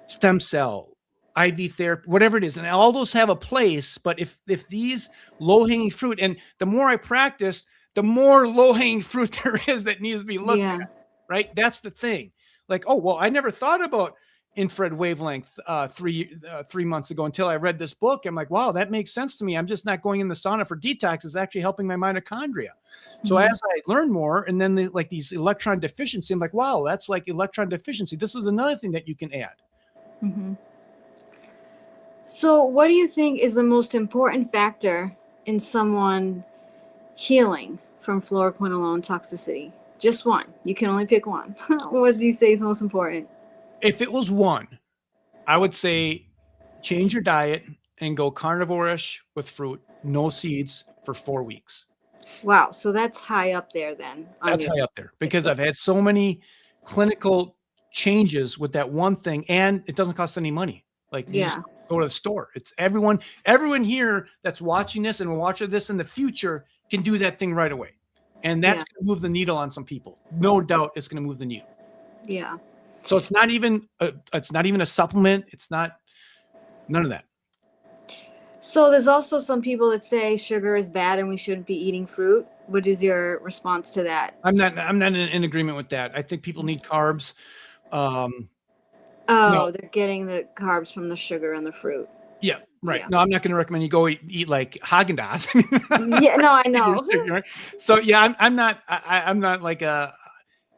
stem cell, IV therapy, whatever it is. And all those have a place, but if these low-hanging fruit, and the more I practice, the more low-hanging fruit there is that needs to be looked at, right? That's the thing. Like, oh, well, I never thought about infrared wavelength 3 months ago until I read this book. I'm like, wow, that makes sense to me. I'm just not going in the sauna for detox. It's actually helping my mitochondria. So as I learn more, and then these electron deficiency, I'm like, wow, that's like electron deficiency. This is another thing that you can add. So, what do you think is the most important factor in someone healing from fluoroquinolone toxicity? Just one. You can only pick one. What do you say is most important? If it was one, I would say change your diet and go carnivore-ish with fruit, no seeds for 4 weeks. Wow. So that's high up there then. That's high up there because I've had so many clinical changes with that one thing, and it doesn't cost any money. Like you just go to the store. It's everyone here that's watching this and will watch this in the future can do that thing right away. And that's going to move the needle on some people. No doubt it's going to move the needle. Yeah. So it's not even a supplement. It's not none of that. So there's also some people that say sugar is bad and we shouldn't be eating fruit. What is your response to that? I'm not in agreement with that. I think people need carbs. They're getting the carbs from the sugar and the fruit. Yeah, right. Yeah. No, I'm not going to recommend you go eat like Haagen-Dazs. Yeah, no, I know. So yeah, I'm not like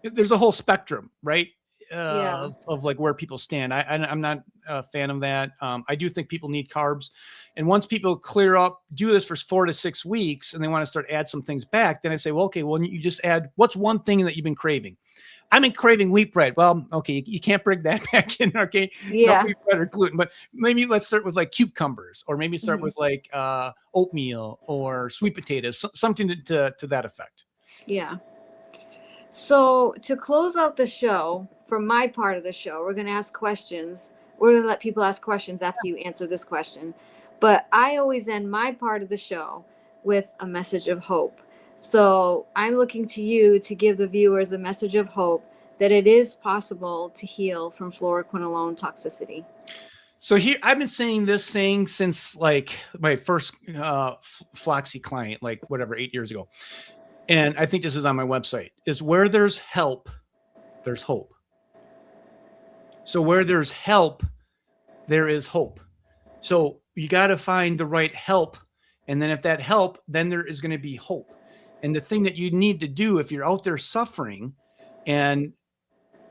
there's a whole spectrum, right? Of like where people stand. I'm not a fan of that. I do think people need carbs. And once people clear up, do this for 4 to 6 weeks, and they want to start add some things back, then I say, well, okay, well, you just add, what's one thing that you've been craving? I've been craving wheat bread. Well, okay, you can't bring that back in, okay? Yeah. No wheat bread or gluten, but maybe let's start with like cucumbers, or maybe start with like oatmeal or sweet potatoes, something to that effect. Yeah. So to close out the show, for my part of the show, we're going to ask questions. We're going to let people ask questions after you answer this question. But I always end my part of the show with a message of hope. So I'm looking to you to give the viewers a message of hope that it is possible to heal from fluoroquinolone toxicity. So here, I've been saying this since like my first FLOXED client, like whatever, 8 years ago. And I think this is on my website, is where there's help, there's hope. So where there's help, there is hope. So you got to find the right help. And then if that help, then there is going to be hope. And the thing that you need to do if you're out there suffering, and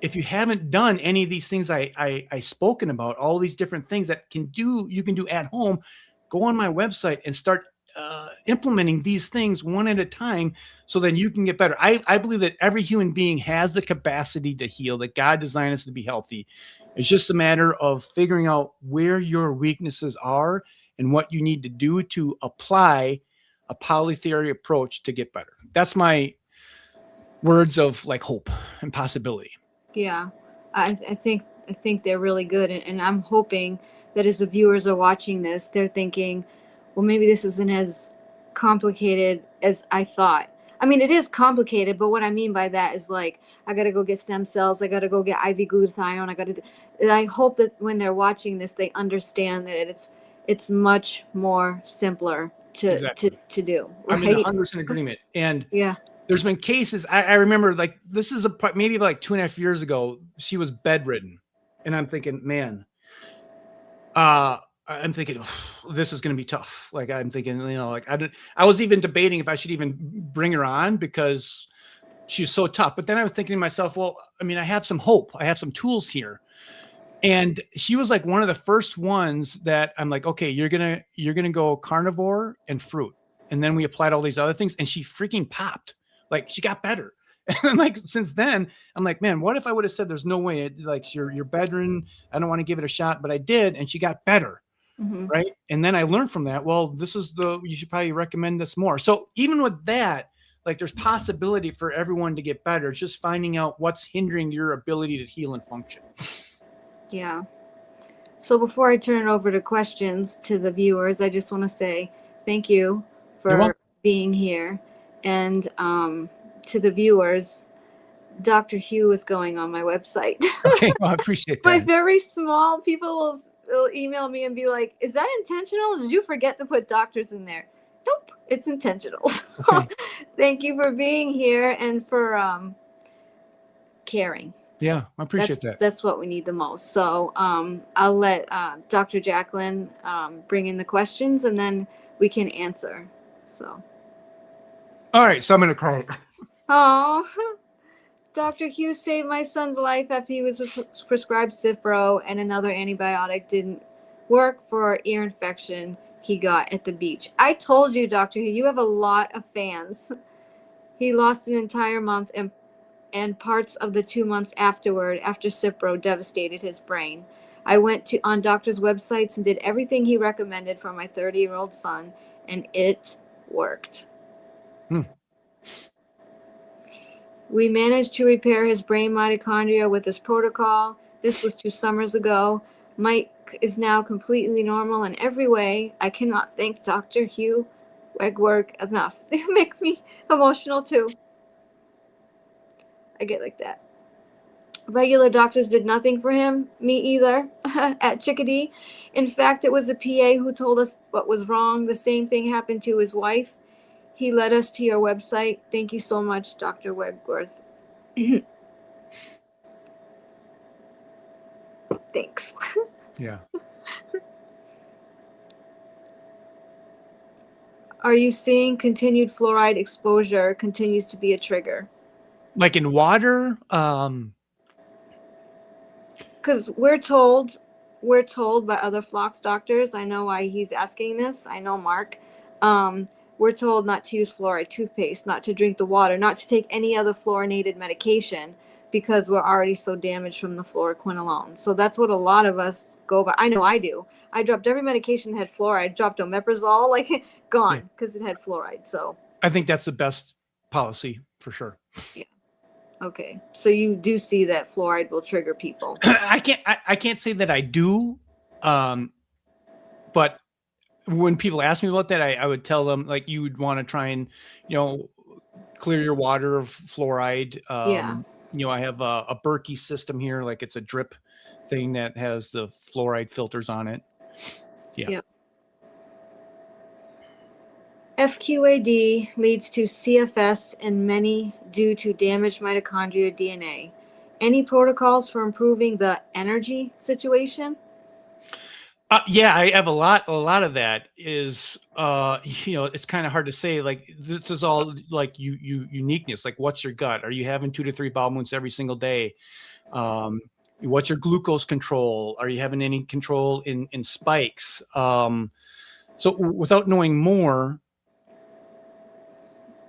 if you haven't done any of these things I spoken about, all these different things that you can do at home, go on my website and start implementing these things one at a time so then you can get better. I believe that every human being has the capacity to heal, that God designed us to be healthy. It's just a matter of figuring out where your weaknesses are and what you need to do to apply a polytheory approach to get better. That's my words of like hope and possibility. Yeah, I think they're really good. And I'm hoping that as the viewers are watching this, they're thinking, well, maybe this isn't as complicated as I thought. I mean, it is complicated, but what I mean by that is like, I got to go get stem cells. I got to go get IV glutathione. I hope that when they're watching this, they understand that it's much more simpler to do. Right? I'm in 100% agreement. And yeah, there's been cases, I remember like, this is maybe like 2.5 years ago, she was bedridden. And I'm thinking, man, I'm thinking, oh, this is going to be tough. Like, I'm thinking, like I was even debating if I should even bring her on because she's so tough. But then I was thinking to myself, well, I mean, I have some hope. I have some tools here. And she was like one of the first ones that I'm like, okay, you're going to go carnivore and fruit. And then we applied all these other things and she freaking popped. Like she got better. And like, since then I'm like, man, what if I would have said, there's no way, like you're bedridden, I don't want to give it a shot, but I did. And she got better. Mm-hmm. Right. And then I learned from that, well, you should probably recommend this more. So even with that, like there's possibility for everyone to get better. It's just finding out what's hindering your ability to heal and function. Yeah. So before I turn it over to questions to the viewers, I just want to say thank you for being here. And to the viewers, Dr. Hugh is going on my website. Okay, well, I appreciate that. But very small people will email me and be like, is that intentional? Did you forget to put doctors in there? Nope, it's intentional. Okay. Thank you for being here and for caring. Yeah, I appreciate that. That's what we need the most. So I'll let Dr. Jacqueline bring in the questions and then we can answer. So. All right, so I'm going to cry. Oh, Dr. Hugh saved my son's life after he was prescribed Cipro and another antibiotic didn't work for an ear infection he got at the beach. I told you, Dr. Hugh, you have a lot of fans. He lost an entire month and parts of the 2 months afterward after Cipro devastated his brain. I went on doctors' websites and did everything he recommended for my 30-year-old son, and it worked. We managed to repair his brain mitochondria with this protocol. This was 2 summers ago. Mike is now completely normal in every way. I cannot thank Dr. Hugh Wegwerth enough. It makes me emotional too. I get like that. Regular doctors did nothing for him, me either, at Chickadee. In fact, it was the PA who told us what was wrong. The same thing happened to his wife. He led us to your website. Thank you so much, Dr. Wegwerth. Thanks. Yeah. Are you seeing continued fluoride exposure continues to be a trigger? Like in water? Because we're told by other Phlox doctors, I know why he's asking this. I know Mark. We're told not to use fluoride toothpaste, not to drink the water, not to take any other fluorinated medication because we're already so damaged from the fluoroquinolone. So that's what a lot of us go by. I know I do. I dropped every medication that had fluoride. Dropped omeprazole, like gone because it had fluoride. So I think that's the best policy for sure. Yeah. Okay. So you do see that fluoride will trigger people. I can't say that I do. But when people ask me about that, I would tell them like you would want to try and, clear your water of fluoride. I have a Berkey system here, like it's a drip thing that has the fluoride filters on it. Yeah. Yep. FQAD leads to CFS in many due to damaged mitochondria DNA. Any protocols for improving the energy situation? Yeah, I have a lot of that is, it's kind of hard to say, like, this is all like uniqueness. Like, what's your gut? Are you having 2 to 3 bowel movements every single day? What's your glucose control? Are you having any control in spikes? So without knowing more,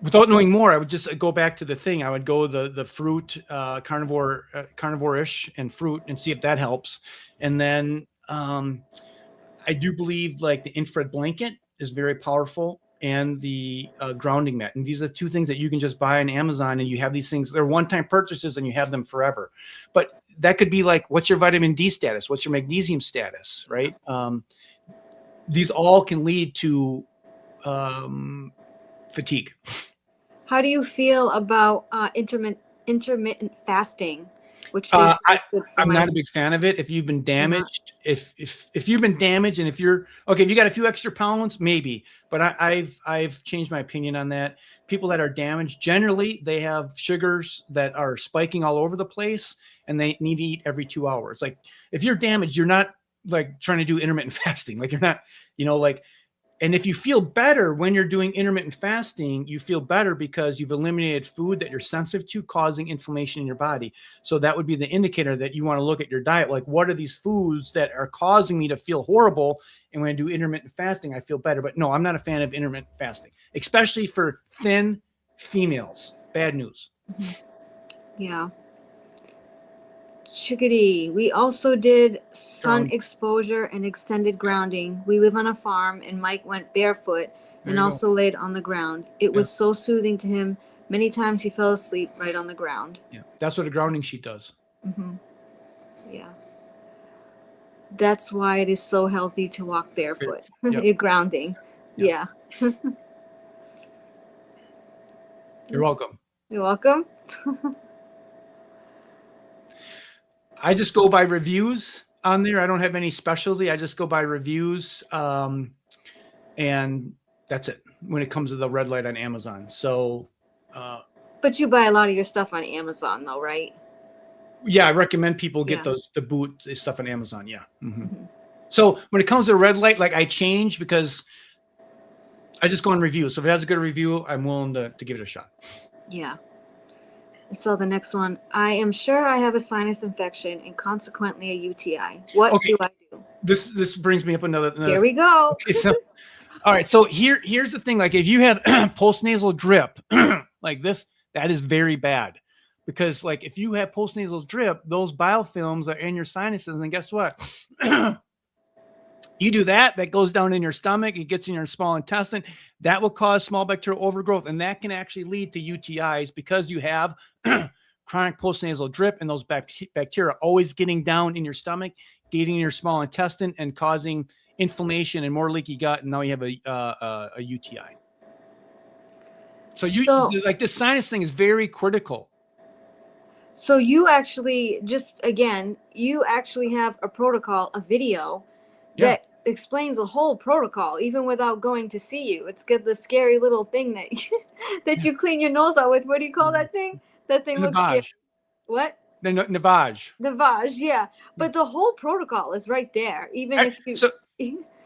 I would just go back to the thing. I would go the fruit, carnivore-ish and fruit and see if that helps. And then, I do believe like the infrared blanket is very powerful and the grounding mat. And these are 2 things that you can just buy on Amazon, and you have these things. They're one-time purchases and you have them forever. But that could be like, what's your vitamin D status? What's your magnesium status, right? These all can lead to fatigue. How do you feel about intermittent fasting? Which they say is good for I'm not a big fan of it. If you've been damaged, if you've been damaged, and if you got a few extra pounds, maybe. But I've changed my opinion on that. People that are damaged, generally, they have sugars that are spiking all over the place, and they need to eat every 2 hours. Like if you're damaged, you're not like trying to do intermittent fasting. Like you're not, and if you feel better when you're doing intermittent fasting, you feel better because you've eliminated food that you're sensitive to causing inflammation in your body. So that would be the indicator that you want to look at your diet. Like, what are these foods that are causing me to feel horrible? And when I do intermittent fasting, I feel better. But no, I'm not a fan of intermittent fasting, especially for thin females. Bad news. Yeah. Chickadee. We also did sun exposure and extended grounding. We live on a farm, and Mike went barefoot and also laid on the ground. It was so soothing to him. Many times he fell asleep right on the ground. Yeah, that's what a grounding sheet does. Mm-hmm. Yeah. That's why it is so healthy to walk barefoot. You're grounding. Yeah. You're welcome. You're welcome. I just go by reviews on there. I don't have any specialty. I just go by reviews. And that's it when it comes to the red light on Amazon. So, but you buy a lot of your stuff on Amazon though, right? Yeah. I recommend people get the boot stuff on Amazon. Yeah. Mm-hmm. So when it comes to red light, like I change because I just go on reviews. So if it has a good review, I'm willing to give it a shot. Yeah. So the next one, I am sure I have a sinus infection and consequently a UTI. What do I do? This brings me up another. Here we go. Okay, so all right, so here's the thing. Like if you have postnasal drip like this, that is very bad, because like if you have postnasal drip, those biofilms are in your sinuses, and guess what? You do that goes down in your stomach, it gets in your small intestine. That will cause small bacterial overgrowth, and that can actually lead to UTIs because you have chronic postnasal drip, and those bacteria always getting down in your stomach, getting in your small intestine, and causing inflammation and more leaky gut, and now you have a UTI. So like this sinus thing is very critical. So you actually you actually have a protocol, a video that explains a whole protocol, even without going to see you. It's got the scary little thing that that you clean your nose out with. What do you call that thing? That thing looks scary. What? The Navage. Navage, yeah. But the whole protocol is right there. Even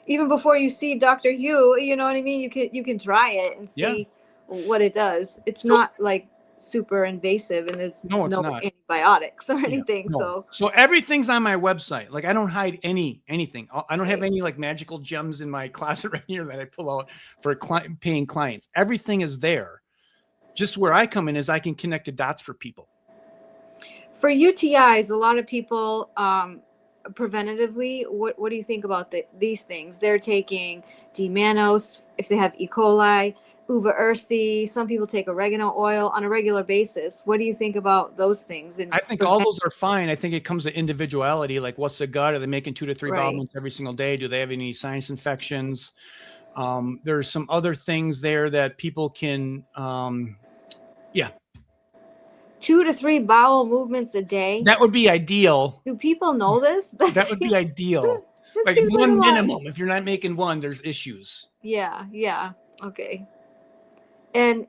even before you see Dr. Hugh, you know what I mean? You can try it and see what it does. It's not like super invasive, and there's no antibiotics or anything. So everything's on my website. Like I don't hide anything. I don't have any like magical gems in my closet right here that I pull out for paying clients. Everything is there. Just where I come in is I can connect the dots for people. For UTIs, a lot of people preventatively, what do you think about these things? They're taking D-mannose if they have E. coli, uva ursi. Some people take oregano oil on a regular basis. What do you think about those things? And I think all those are fine. I think it comes to individuality. Like what's the gut? Are they making 2 to 3 bowel movements every single day? Do they have any sinus infections? There's some other things there that people can, 2 to 3 bowel movements a day. That would be ideal. Do people know this? That would be ideal. Like one minimum. If you're not making one, there's issues. Yeah. Okay. And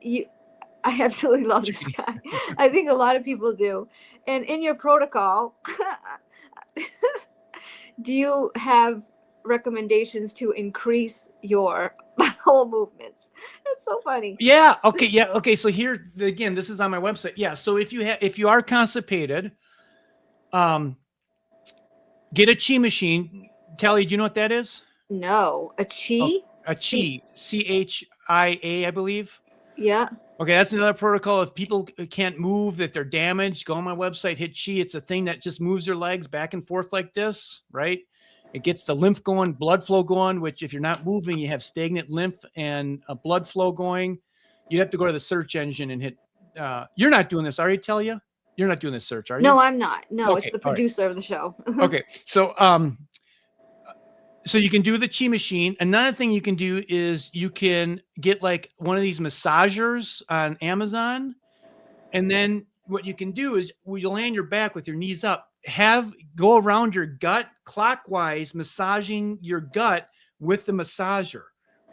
I absolutely love this guy. I think a lot of people do. And in your protocol, do you have recommendations to increase your bowel movements? That's so funny. Yeah. Okay. So here again, this is on my website. Yeah. So if you are constipated, get a chi machine. Talia, do you know what that is? No, a chi. A chi, CHIA, I believe. Yeah. Okay, that's another protocol. If people can't move, that they're damaged, go on my website, hit chi. It's a thing that just moves your legs back and forth like this, right? It gets the lymph going, blood flow going, which if you're not moving, you have stagnant lymph and a blood flow going. You have to go to the search engine and hit. You're not doing this, are you, Talia? You're not doing this search, are you? No, I'm not. No, okay, it's the producer of the show. Okay, so so you can do the chi machine. Another thing you can do is you can get like one of these massagers on Amazon. And then what you can do is you lay on your back with your knees up, go around your gut clockwise, massaging your gut with the massager,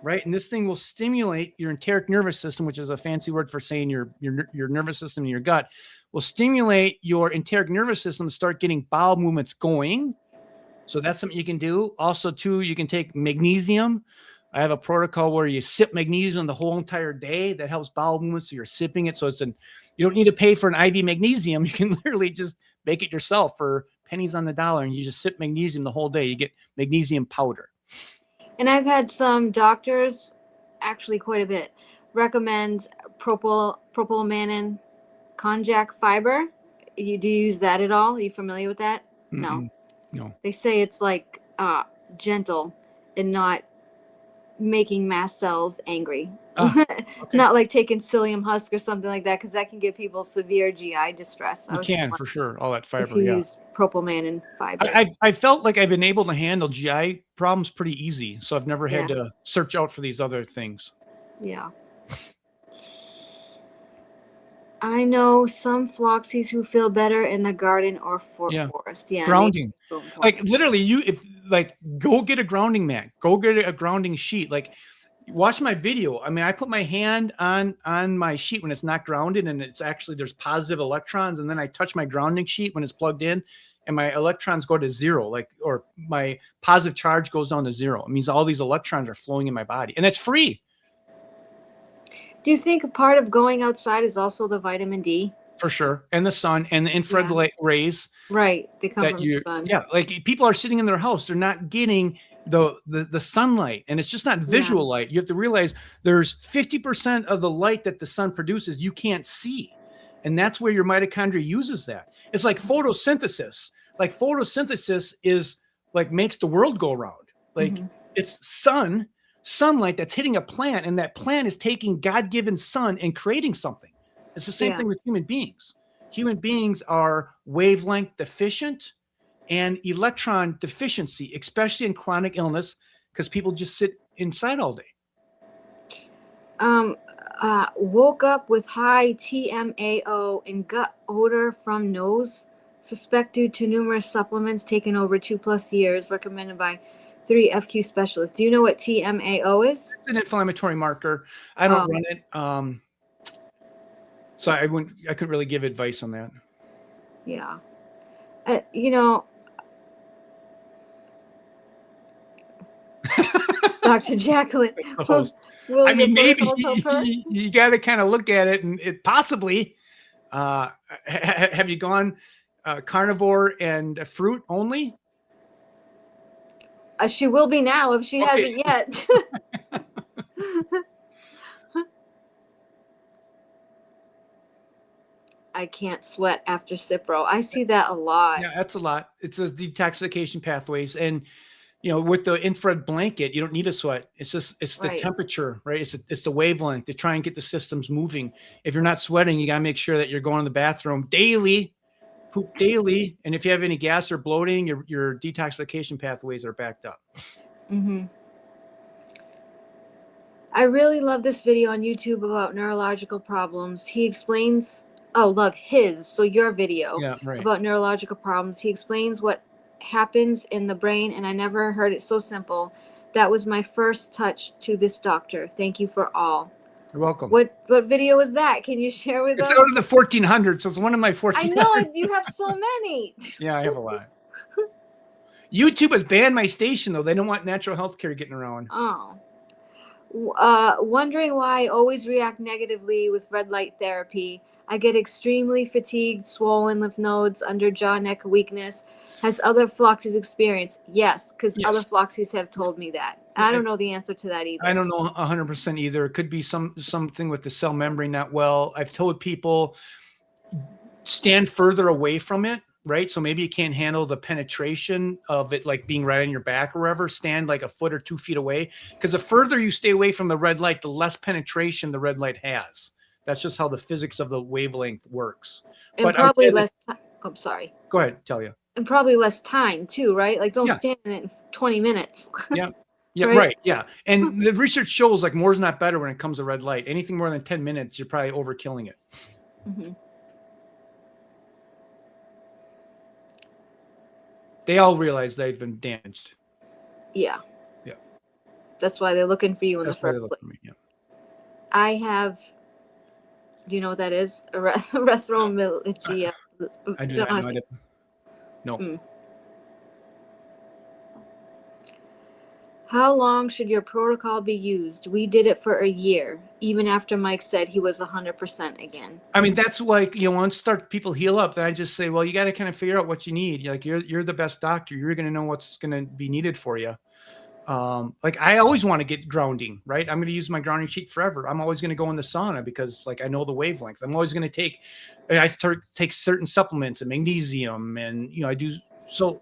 right? And this thing will stimulate your enteric nervous system, which is a fancy word for saying your nervous system in your gut, will stimulate your enteric nervous system to start getting bowel movements going. So that's something you can do. Also, too, you can take magnesium. I have a protocol where you sip magnesium the whole entire day. That helps bowel movements. So you're sipping it. So you don't need to pay for an IV magnesium. You can literally just make it yourself for pennies on the dollar, and you just sip magnesium the whole day. You get magnesium powder. And I've had some doctors, actually quite a bit, recommend propylmanin konjac fiber. Do you use that at all? Are you familiar with that? No. They say it's like gentle and not making mast cells angry. Okay. Not like taking psyllium husk or something like that, because that can give people severe GI distress. You can, for sure. All that fiber, if you use propylmanin fiber. I felt like I've been able to handle GI problems pretty easy, so I've never had to search out for these other things. Yeah. I know some floxies who feel better in the garden or forest. Yeah, grounding. Like literally, go get a grounding mat. Go get a grounding sheet. Like, watch my video. I mean, I put my hand on my sheet when it's not grounded, and it's actually there's positive electrons, and then I touch my grounding sheet when it's plugged in, and my electrons go to zero. Or my positive charge goes down to zero. It means all these electrons are flowing in my body, and it's free. Do you think a part of going outside is also the vitamin D? For sure. And the sun and the infrared light rays. Right. They come that from you, the sun. yeah, like people are sitting in their house, they're not getting the sunlight, and it's just not visual light. You have to realize there's 50% of the light that the sun produces you can't see, and that's where your mitochondria uses that. It's like photosynthesis. Like photosynthesis is like makes the world go around. Like it's sunlight that's hitting a plant, and that plant is taking God-given sun and creating something. It's the same thing with human beings. Human beings are wavelength deficient and electron deficiency, especially in chronic illness, because people just sit inside all day. Woke up with high TMAO and gut odor from nose. Suspect due to numerous supplements taken over 2+ years, recommended by 3 FQ specialists. Do you know what TMAO is? It's an inflammatory marker. I don't run it. So I couldn't really give advice on that. Yeah. You know, Dr. Jacqueline. I mean, maybe you got to kind of look at it, and it possibly. Have you gone carnivore and fruit only? She will be now if she hasn't yet. I can't sweat after Cipro. I see that a lot. Yeah, that's a lot. It's a detoxification pathways. And, you know, with the infrared blanket, you don't need a sweat. It's just, it's the temperature, right? It's the wavelength to try and get the systems moving. If you're not sweating, you got to make sure that you're going to the bathroom daily, poop daily. And if you have any gas or bloating, your detoxification pathways are backed up. I really love this video on YouTube about neurological problems. He explains... Oh, love his. So your video about neurological problems. He explains what happens in the brain, and I never heard it so simple. That was my first touch to this doctor. Thank you for all. You're welcome. What video is that? Can you share with us? It's out of the 1400s. So it's one of my 1400s. I know you have so many. Yeah, I have a lot. YouTube has banned my station, though. They don't want natural health care getting around. Oh. Wondering why I always react negatively with red light therapy. I get extremely fatigued, swollen lymph nodes, under jaw, neck weakness. Has other FLOXED experienced? Yes, because other FLOXEDs have told me that. I don't know the answer to that either. I don't know 100% either. It could be something with the cell membrane not well. I've told people stand further away from it, right? So maybe you can't handle the penetration of it, like being right on your back or wherever. Stand like a foot or 2 feet away, because the further you stay away from the red light, the less penetration the red light has. That's just how the physics of the wavelength works. And but probably less time. I'm sorry. Go ahead, Talia. And probably less time too, right? Like don't stand in it in 20 minutes. Yeah. Right. Yeah. And the research shows like more is not better when it comes to red light. Anything more than 10 minutes, you're probably overkilling it. They all realize they've been damaged. Yeah. Yeah. That's why they're looking for you in the first place. I have... Do you know what that is? Erythromyalgia. I do not know it. No. How long should your protocol be used? We did it for a year, even after Mike said he was 100% again. I mean, that's like, you know, once people heal up, then I just say, well, you got to kind of figure out what you need. Like you're the best doctor. You're going to know what's going to be needed for you. Like I always want to get grounding, right? I'm going to use my grounding sheet forever. I'm always going to go in the sauna because like I know the wavelength. I'm always going to take certain supplements and magnesium, and you know I do. So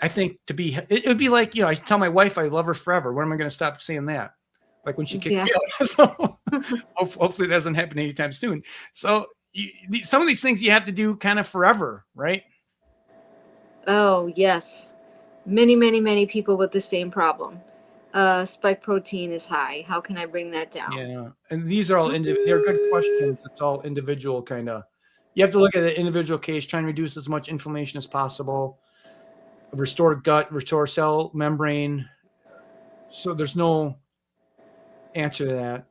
I think it would be like, you know, I tell my wife I love her forever. When am I going to stop saying that? Like when she kicked me out. So hopefully it doesn't happen anytime soon. So some of these things you have to do kind of forever, right? Oh yes. Many people with the same problem. Spike protein is high. How can I bring that down? Yeah, and these are all they're good questions. It's all individual kind of. You have to look at the individual case, try and reduce as much inflammation as possible, restore gut, restore cell membrane. So there's no answer to that.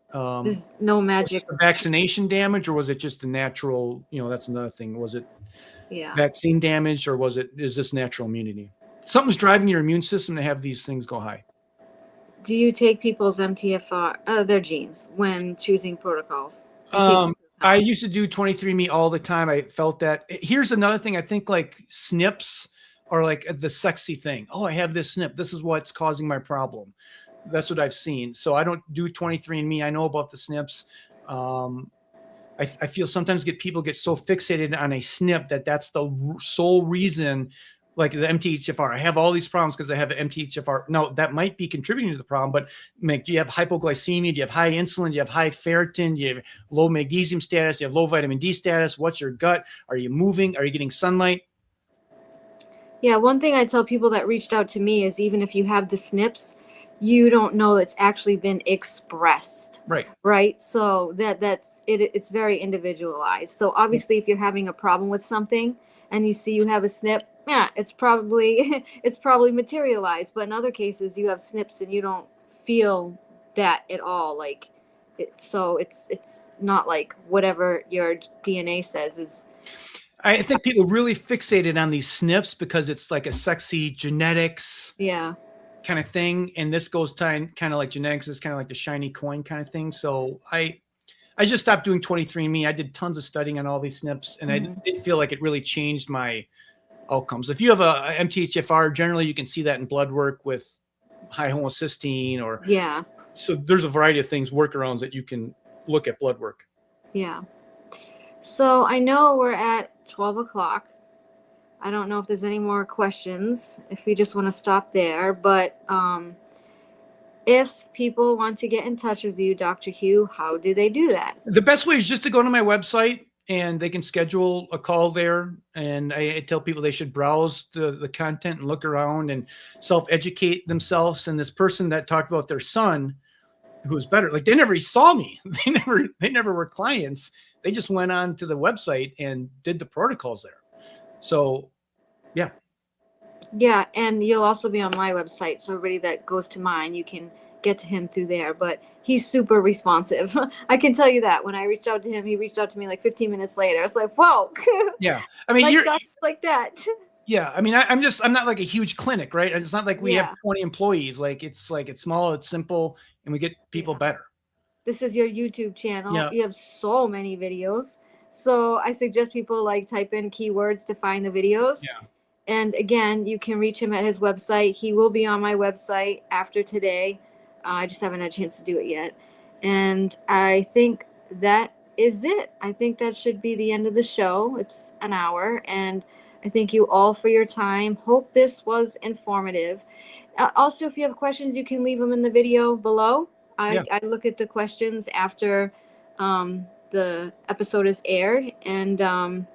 There's no magic. Was it vaccination damage, or was it just a natural? You know, that's another thing. Was it vaccine damage, or is this natural immunity? Something's driving your immune system to have these things go high. Do you take people's MTFR, their genes, when choosing protocols? I used to do 23andMe all the time. I felt that. Here's another thing. I think like SNPs are like the sexy thing. Oh, I have this SNP. This is what's causing my problem. That's what I've seen. So I don't do 23andMe. I know about the SNPs. I feel sometimes people get so fixated on a SNP that's the sole reason, like the MTHFR. I have all these problems because I have an MTHFR. Now, that might be contributing to the problem, but do you have hypoglycemia? Do you have high insulin? Do you have high ferritin? Do you have low magnesium status? Do you have low vitamin D status? What's your gut? Are you moving? Are you getting sunlight? Yeah, one thing I tell people that reached out to me is even if you have the SNPs, you don't know it's actually been expressed. Right. So that's it. It's very individualized. So obviously, if you're having a problem with something and you see you have a SNP, yeah, it's probably materialized. But in other cases, you have SNPs and you don't feel that at all. Like so it's not like whatever your DNA says is. I think people really fixated on these SNPs because it's like a sexy genetics. Yeah. Kind of thing, and this goes kind of like genetics is kind of like the shiny coin kind of thing. So I just stopped doing 23andMe. I did tons of studying on all these SNPs, and I didn't feel like it really changed my outcomes. If you have a MTHFR, generally you can see that in blood work with high homocysteine or So there's a variety of things, workarounds that you can look at blood work. Yeah. So I know we're at 12 o'clock. I don't know if there's any more questions, if we just want to stop there. But if people want to get in touch with you, Dr. Hugh, how do they do that? The best way is just to go to my website and they can schedule a call there. And I tell people they should browse the content and look around and self-educate themselves. And this person that talked about their son, who was better, like they never saw me. They never were clients. They just went on to the website and did the protocols there. So, yeah. Yeah, and you'll also be on my website. So everybody that goes to mine, you can get to him through there. But he's super responsive. I can tell you that. When I reached out to him, he reached out to me like 15 minutes later. I was like, whoa. Yeah. I mean, like you're like that. Yeah. I mean, I'm not like a huge clinic, right? It's not like we have 20 employees. It's small, it's simple, and we get people better. This is your YouTube channel. Yeah. You have so many videos. So I suggest people like type in keywords to find the videos. Yeah. And again, you can reach him at his website. He will be on my website after today. I just haven't had a chance to do it yet. And I think that is it. I think that should be the end of the show. It's an hour. And I thank you all for your time. Hope this was informative. Also, if you have questions, you can leave them in the video below. I look at the questions after the episode is aired, and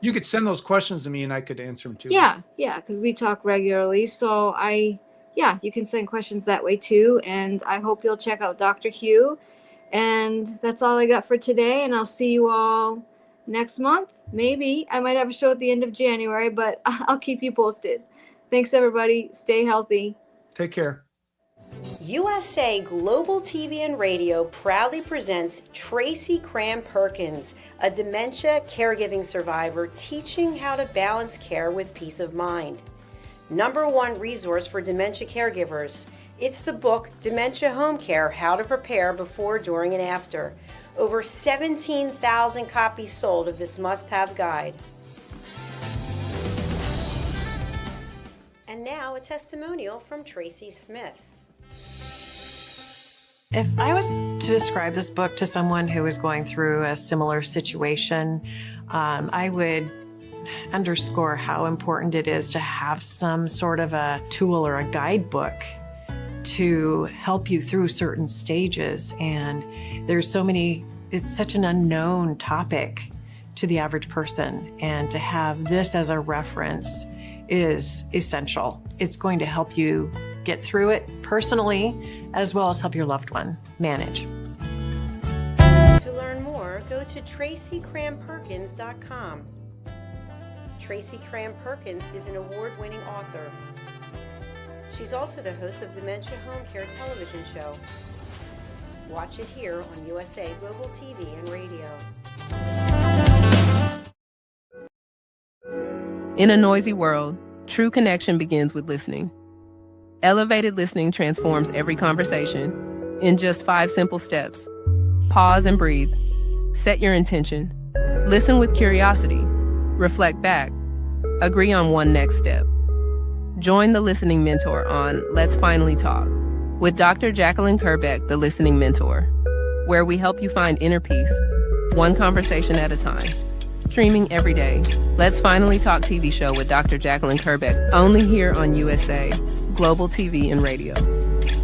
you could send those questions to me and I could answer them too. Yeah, because we talk regularly. So you can send questions that way too. And I hope you'll check out Dr. Hugh. And that's all I got for today. And I'll see you all next month. Maybe I might have a show at the end of January, but I'll keep you posted. Thanks, everybody. Stay healthy. Take care. USA Global TV and Radio proudly presents Tracy Cram-Perkins, a dementia caregiving survivor teaching how to balance care with peace of mind. #1 resource for dementia caregivers. It's the book Dementia Home Care: How to Prepare Before, During, and After. Over 17,000 copies sold of this must-have guide. And now a testimonial from Tracy Smith. If I was to describe this book to someone who is going through a similar situation, I would underscore how important it is to have some sort of a tool or a guidebook to help you through certain stages. And there's it's such an unknown topic to the average person. And to have this as a reference is essential. It's going to help you get through it personally, as well as help your loved one manage. To learn more, go to TracyCramPerkins.com. Tracy Cram-Perkins is an award-winning author. She's also the host of Dementia Home Care television show. Watch it here on USA Global TV and Radio. In a noisy world, true connection begins with listening. Elevated listening transforms every conversation in just 5 simple steps. Pause and breathe. Set your intention. Listen with curiosity. Reflect back. Agree on one next step. Join the Listening Mentor on Let's Finally Talk with Dr. Jacqueline Kerbeck, the Listening Mentor, where we help you find inner peace, one conversation at a time. Streaming every day. Let's Finally Talk TV show with Dr. Jacqueline Kerbeck, only here on USA, Global TV and Radio.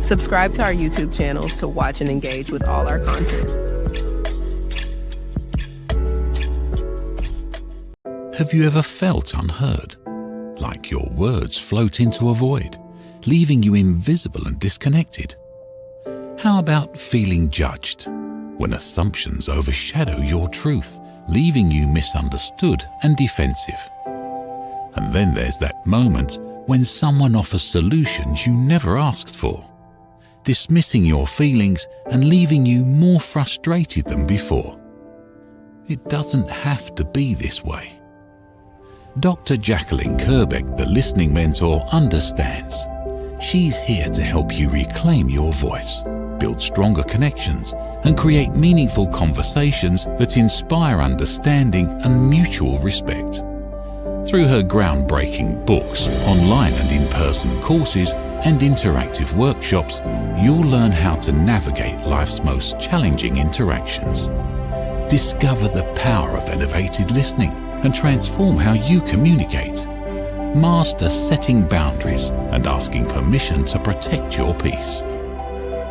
Subscribe to our YouTube channels to watch and engage with all our content. Have you ever felt unheard? Like your words float into a void, leaving you invisible and disconnected? How about feeling judged, when assumptions overshadow your truth, leaving you misunderstood and defensive? And then there's that moment when someone offers solutions you never asked for, dismissing your feelings and leaving you more frustrated than before. It doesn't have to be this way. Dr. Jacqueline Kerbeck, the Listening Mentor, understands. She's here to help you reclaim your voice, build stronger connections, and create meaningful conversations that inspire understanding and mutual respect. Through her groundbreaking books, online and in-person courses, and interactive workshops, you'll learn how to navigate life's most challenging interactions. Discover the power of elevated listening and transform how you communicate. Master setting boundaries and asking permission to protect your peace.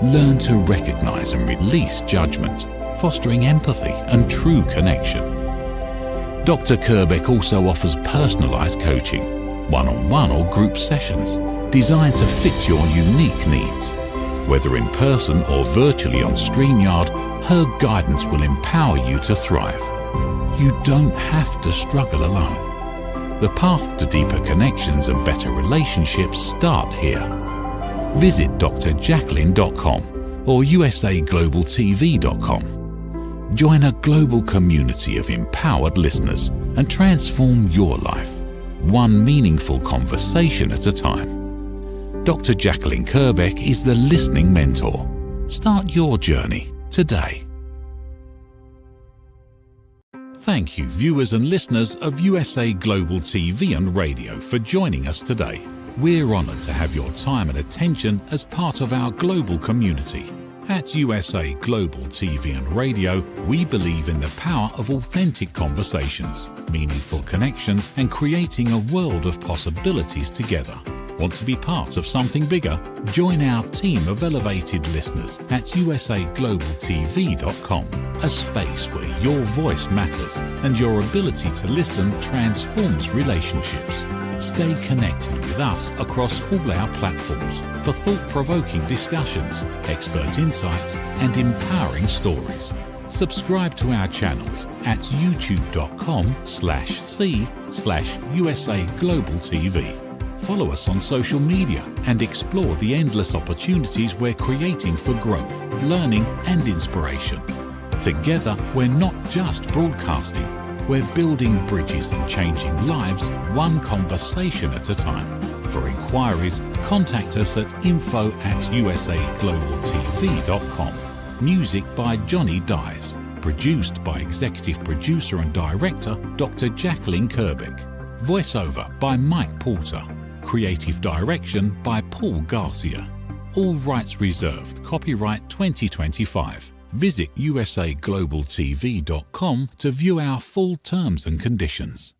Learn to recognize and release judgment, fostering empathy and true connection. Dr. Kerbeck also offers personalized coaching, one-on-one or group sessions designed to fit your unique needs. Whether in person or virtually on StreamYard, her guidance will empower you to thrive. You don't have to struggle alone. The path to deeper connections and better relationships start here. Visit drjacqueline.com or usaglobaltv.com. Join a global community of empowered listeners and transform your life, one meaningful conversation at a time. Dr. Jacqueline Kerbeck is the Listening Mentor. Start your journey today. Thank you, viewers and listeners of USA Global TV and Radio, for joining us today. We're honored to have your time and attention as part of our global community. At USA Global TV and Radio, we believe in the power of authentic conversations, meaningful connections, and creating a world of possibilities together. Want to be part of something bigger? Join our team of elevated listeners at usaglobaltv.com, a space where your voice matters and your ability to listen transforms relationships. Stay connected with us across all our platforms for thought-provoking discussions, expert insights, and empowering stories. Subscribe to our channels at youtube.com/c/USAGlobalTV. Follow us on social media and explore the endless opportunities we're creating for growth, learning, and inspiration. Together, we're not just broadcasting, we're building bridges and changing lives one conversation at a time. For inquiries, contact us at info@usaglobaltv.com. Music by Johnny Dies. Produced by Executive Producer and Director Dr. Jacqueline Kerbeck. Voiceover by Mike Porter. Creative Direction by Paul Garcia. All rights reserved. Copyright 2025. Visit usaglobaltv.com to view our full terms and conditions.